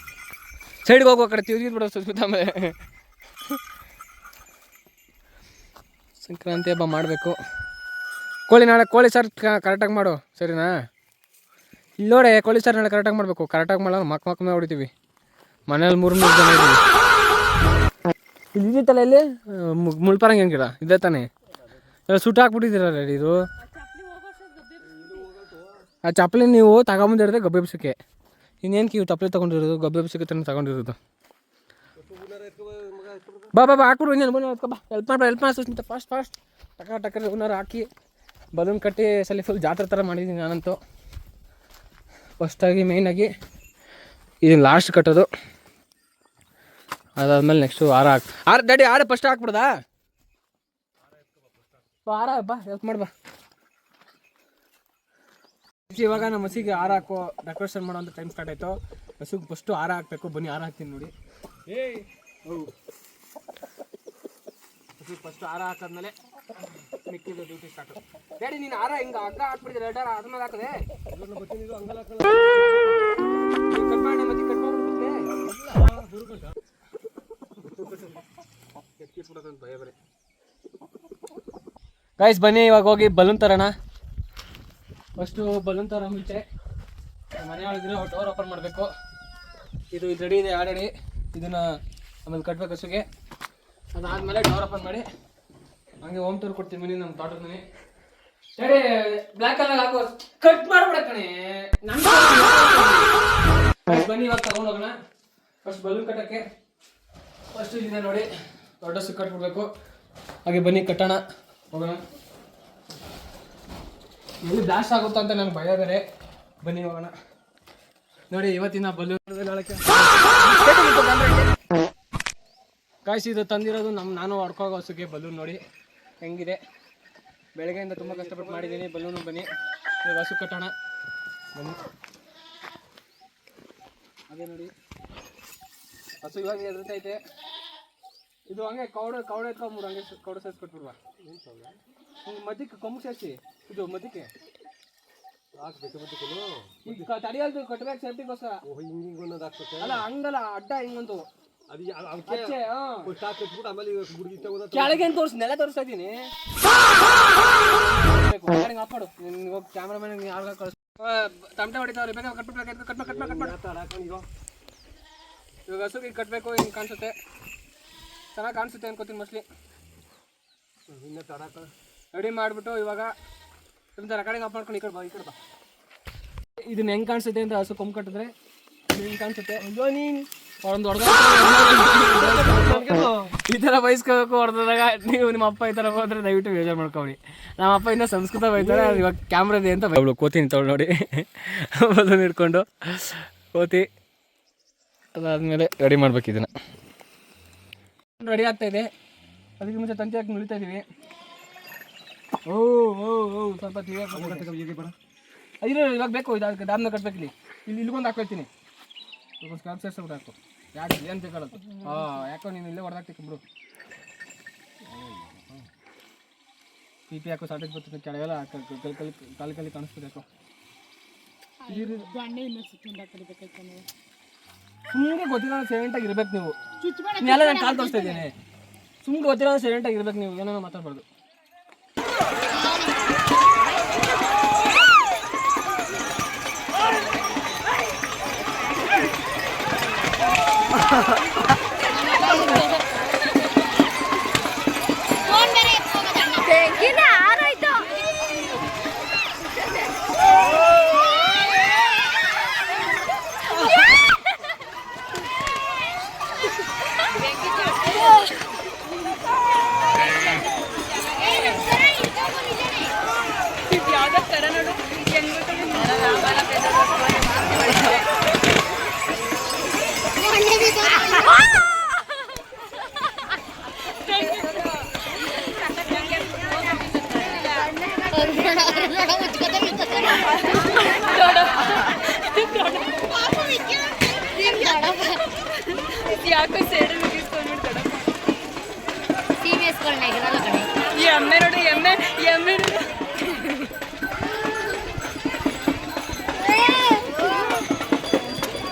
ಸೈಡ್ಗೆ ಹೋಗೋ ಕಡೆ ತಿವ್ಗಿದ್ಬಿಡೋ ಸುತ್ತ. ಆಮೇಲೆ ಸಂಕ್ರಾಂತಿ ಹಬ್ಬ ಮಾಡಬೇಕು. ನಾಳೆ ಕೋಳಿ ಸಾರು ಕರೆಕ್ಟಾಗಿ ಮಾಡು ಸರಿನಾ? ಇಲ್ಲಿ ನೋಡೆ ಕೋಳಿ ಸಾರು ನಾಳೆ ಕರೆಕ್ಟಾಗಿ ಮಾಡಬೇಕು. ಕರೆಕ್ಟಾಗಿ ಮಾಡೋದು ಮಕ್ಕ ಹೊಡಿತೀವಿ. ಮನೇಲಿ 3 ಜನ ಇದ್ದೀವಿ. ಇಲ್ಲಿ ಇದ್ದಿತ್ತಲ್ಲ ಇಲ್ಲಿ ಮುಳ್ಪರಂಗಿ ಗಿಡ ಇದೇ ತಾನೇ, ಎಲ್ಲ ಸುಟ್ಟು ಹಾಕ್ಬಿಟ್ಟಿದ್ದೀರ ರೆಡಿ. ಇದು ಆ ಚಪ್ಪಲಿ ನೀವು ತಗೊಂಬಂದಿರೋದೆ ಗಬ್ಬೆ ಎಬ್ಸಕ್ಕೆ. ಇನ್ನೇನು ಇವು ಚಪ್ಪಲಿ ತೊಗೊಂಡಿರೋದು ಗಬ್ಬೆ ಎಬ್ಸಕ್ಕೆ ತಾನೇ ತಗೊಂಡಿರೋದು. ಬಾ ಹಾಕ್ಬಿಡು. ಇನ್ನೇನು ಬನ್ನಿ ಬಾ, ಹೆಲ್ಪ್ ಮಾಡಿ ಫಾಸ್ಟ್ ಟಕ್ಕರ್ ಹೂನಾರು ಹಾಕಿ ಬಲೂನ್ ಕಟ್ಟಿ ಸಲ ಫುಲ್ ಜಾತ್ರೆ ಥರ ಮಾಡಿದ್ದೀನಿ ನಾನಂತೂ. ಫಸ್ಟಾಗಿ ಮೇಯ್ನಾಗಿ ಇದನ್ನು ಲಾಸ್ಟ್ ಕಟ್ಟೋದು, ಅದಾದ್ಮೇಲೆ ನೆಕ್ಸ್ಟು ಹಾರ ಡ್ಯಾಡಿ ಹಾರ ಫಸ್ಟ್ ಹಾಕ್ಬಿಡ್ದಾ? ಹಾರ ಬಾ ಹೆಲ್ಪ್ ಮಾಡಿ ಬಾ. ಇವಾಗ ನಮ್ಮ ಹಸಿಗೆ ಹಾರ ಹಾಕೋ ಡೆಕೋರೇಷನ್ ಮಾಡೋ ಅಂತ ಟೈಮ್ ಸ್ಟಾರ್ಟ್ ಆಯಿತು. ಹಸುಗೆ ಫಸ್ಟು ಹಾರ ಹಾಕಬೇಕು. ಬನ್ನಿ ಹಾರ ಹಾಕ್ತೀನಿ ನೋಡಿ. ಹಸುಗೆ ಫಸ್ಟು ಹಾರ ಹಾಕಿದ್ಮೇಲೆ ಮಿಕ್ಕಿದ ಡ್ಯೂಟಿ ಸ್ಟಾರ್ಟು. ಡ್ಯಾಡಿ ನೀನು ಹಾರ ಹಿಂಗೆ ಹಗ್ಗ ಹಾಕ್ಬಿಟ್ಟಿದ್ರೆ ಎರಡು ಹಾರ ಆದ್ಮೇಲೆ ಹಾಕದೆ ಗೈಸ್ ಬನ್ನಿ ಇವಾಗ ಹೋಗಿ ಬಲೂನ್ ತರೋಣ. ಫಸ್ಟು ಬಲೂನ್ ತರ ಮುಂಚೆ ಮನೆಯೊಳಗಿರೋ ಡೋರ್ ಓಪನ್ ಮಾಡಬೇಕು. ಇದು ರೆಡಿ ಇದೆ ಆಲ್ರೆಡಿ, ಇದನ್ನು ಆಮೇಲೆ ಕಟ್ಬೇಕು ಹಸುಗೆ. ಅದಾದಮೇಲೆ ಡೋರ್ ಓಪನ್ ಮಾಡಿ ಹಂಗೆ ಹೋಮ್ ಟೂರ್ ಕೊಡ್ತೀನಿ ಮನೆ, ನಮ್ಮ ತೋಟದ ಮನೆ. ಸರಿ ಬ್ಲ್ಯಾಕ್ ಕಲರ್ ಹಾಕೋ, ಕಟ್ ಮಾಡ್ಬಿಡ ಕಣೆ. ಬನ್ನಿ ಇವಾಗ ತಗೊಂಡು ಹೋಗೋಣ. ಫಸ್ಟ್ ಬಲೂನ್ ಕಟ್ಟಕ್ಕೆ ಫಸ್ಟ್ ಇದೆ ನೋಡಿ, ದೊಡ್ಡ ಹಸು ಕಟ್ಬಿಡ್ಬೇಕು. ಹಾಗೆ ಬನ್ನಿ ಕಟ್ಟೋಣ, ಹೋಗೋಣ. ಎಲ್ಲಿ ಬ್ಲಾಸ್ಟ್ ಆಗುತ್ತಾ ಅಂತ ನನಗೆ ಭಯ ಬೇರೆ. ಬನ್ನಿ ಹೋಗೋಣ. ನೋಡಿ ಇವತ್ತಿನ ಬಲೂನ್ ಕಾಯಿಸಿ ಇದು ತಂದಿರೋದು ನಾನು ಹೊಡ್ಕೋಗೋ ಹಸುಗೆ ಬಲೂನ್. ನೋಡಿ ಹೆಂಗಿದೆ, ಬೆಳಗ್ಗೆಯಿಂದ ತುಂಬ ಕಷ್ಟಪಟ್ಟು ಮಾಡಿದ್ದೀನಿ ಬಲೂನು. ಬನ್ನಿ ಇವಾಗ ಹಸು ಕಟ್ಟೋಣ ಬನ್ನಿ. ಅದೇ ನೋಡಿ ಹಸು ಇವಾಗ ಎದುರ್ತೈತೆ. ಇದು ಹಂಗೆ ಕೌಡ ಎತ್ಕೊಂಬಿಡು, ಹಂಗೆ ಕೌಡ ಸೇರಿಸಿ ಕೊಟ್ಬಿಡುವ. ಮಧ್ಯಕ್ಕೆ ಕೊಂಬು ಸೇರಿಸಿ, ಇದು ಮಧ್ಯಕ್ಕೆ ಈಗ ತಡಿಯಲ್ದು ಕಟ್ಟಬೇಕು ಸೇಫ್ಟಿಗೋಸ್ಕರ. ಅಲ್ಲ ಹಂಗಲ್ಲ, ಅಡ್ಡ ಹಿಂಗಂತು ಕೆಳಗೆ ತೋರಿಸಿ, ನೆಲ ತೋರಿಸ್ತಾ ಇದ್ದೀನಿ. ಹಾಪಾಡು ಹೋಗಿ ಕ್ಯಾಮ್ರಾಮನ್ ಯಾವಾಗ ಕಳಿಸ್ ತಮಟೆ ಹೊಡಿತಾವ್ರಿ. ಬೇಕಾ ಕಟ್ಬಿಟ್ಟು ಕಟ್ಬೇಕು. ಇವಾಗ ಹಸುಗೆ ಕಟ್ಟಬೇಕು. ಹಿಂಗೆ ಕಾಣಿಸುತ್ತೆ, ಚೆನ್ನಾಗಿ ಕಾಣಿಸುತ್ತೆ ಅನ್ಕೋತೀನಿ ಮೋಸ್ಟ್ಲಿ. ರೆಡಿ ಮಾಡಿಬಿಟ್ಟು ಇವಾಗ ರೆಕಾರ್ಡಿಂಗ್ ಆಫ್ ಮಾಡ್ಕೊಂಡು ಈ ಕಡೆ ಬಾ. ಇದನ್ನ ಹೆಂಗೆ ಕಾಣಿಸುತ್ತೆ ಅಂತ ಹಸು ಕೊಂಬು ಕಟ್ಟಿದ್ರೆ ಹಿಂಗೆ ಕಾಣಿಸುತ್ತೆ. ಒಂದು ಹೊಡೆದ ಈ ಥರ ಬಯಸ್ಕೋಬೇಕು. ಹೊಡೆದಾಗ ನೀವು ನಿಮ್ಮ ಅಪ್ಪ ಈ ಥರ ಹೋದ್ರೆ ದಯವಿಟ್ಟು ಬೇಜಾರು ಮಾಡ್ಕೊಳ್ಳಿ. ನಮ್ಮ ಅಪ್ಪ ಇನ್ನೂ ಸಂಸ್ಕೃತ ಬೈತಾರೆ. ಇವಾಗ ಕ್ಯಾಮ್ರಾ ಇದೆ ಅಂತ ಅವಳು ಕೋತೀನಿ ತೊಗೊಂಡು ನೋಡಿ ಅದನ್ನು ಹಿಡ್ಕೊಂಡು ಕೋತಿ. ಅದಾದಮೇಲೆ ರೆಡಿ ಮಾಡ್ಬೇಕು. ಇದನ್ನು ರೆಡಿ ಆಗ್ತಾಯಿದೆ. ಅದಕ್ಕೆ ಮುಂಚೆ ತಂತಿ ಹಾಕಿ ನುಳಿತಾ ಇದ್ದೀವಿ. ಓ ಸ್ವಲ್ಪ ಇವಾಗ ಬೇಕು. ಇದು ದಾಮ್ನ ಕಟ್ಬೇಕು. ಇಲ್ಲಿ ಇಲ್ಲಿಗೊಂದು ಹಾಕೊಳ್ತೀನಿ. ಒಂದು ಸ್ಕ್ರಾಪ್ ಸೇರಿಸ್ಬಿಟ್ಟು ಹಾಕು. ಯಾಕೆ ಏನು ಬೇಕಾಡೋದು? ಯಾಕೋ ನೀನು ಇಲ್ಲೇ ಹೊಡೆದಾಕ್ತಿಕ್ ಬಿಡು. ಪಿ ಪಿ ಹಾಕೋ ಸಾಟೇಜ್ ಬರ್ತದೆ ಕೆಳಗೆಲ್ಲ ಕಾಲಿ ಕಾಣಿಸ್ಬೋದು. ಯಾಕೋ ಸುಮ್ಮನೆ ಗೊತ್ತಿಲ್ಲ ಸೈಲೆಂಟಾಗಿ ಇರ್ಬೇಕು ನೀವು. ಎಲ್ಲ ನಾನು ಕಾಲು ತೋರಿಸ್ತಾ ಇದ್ದೇನೆ. ಸುಮ್ಮನೆ ಗೊತ್ತಿಲ್ಲ ಸೈಲೆಂಟಾಗಿ ಇರ್ಬೇಕು ನೀವು, ಏನೋ ಮಾತಾಡ್ಬಾರ್ದು.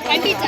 ಖಂಡಿತ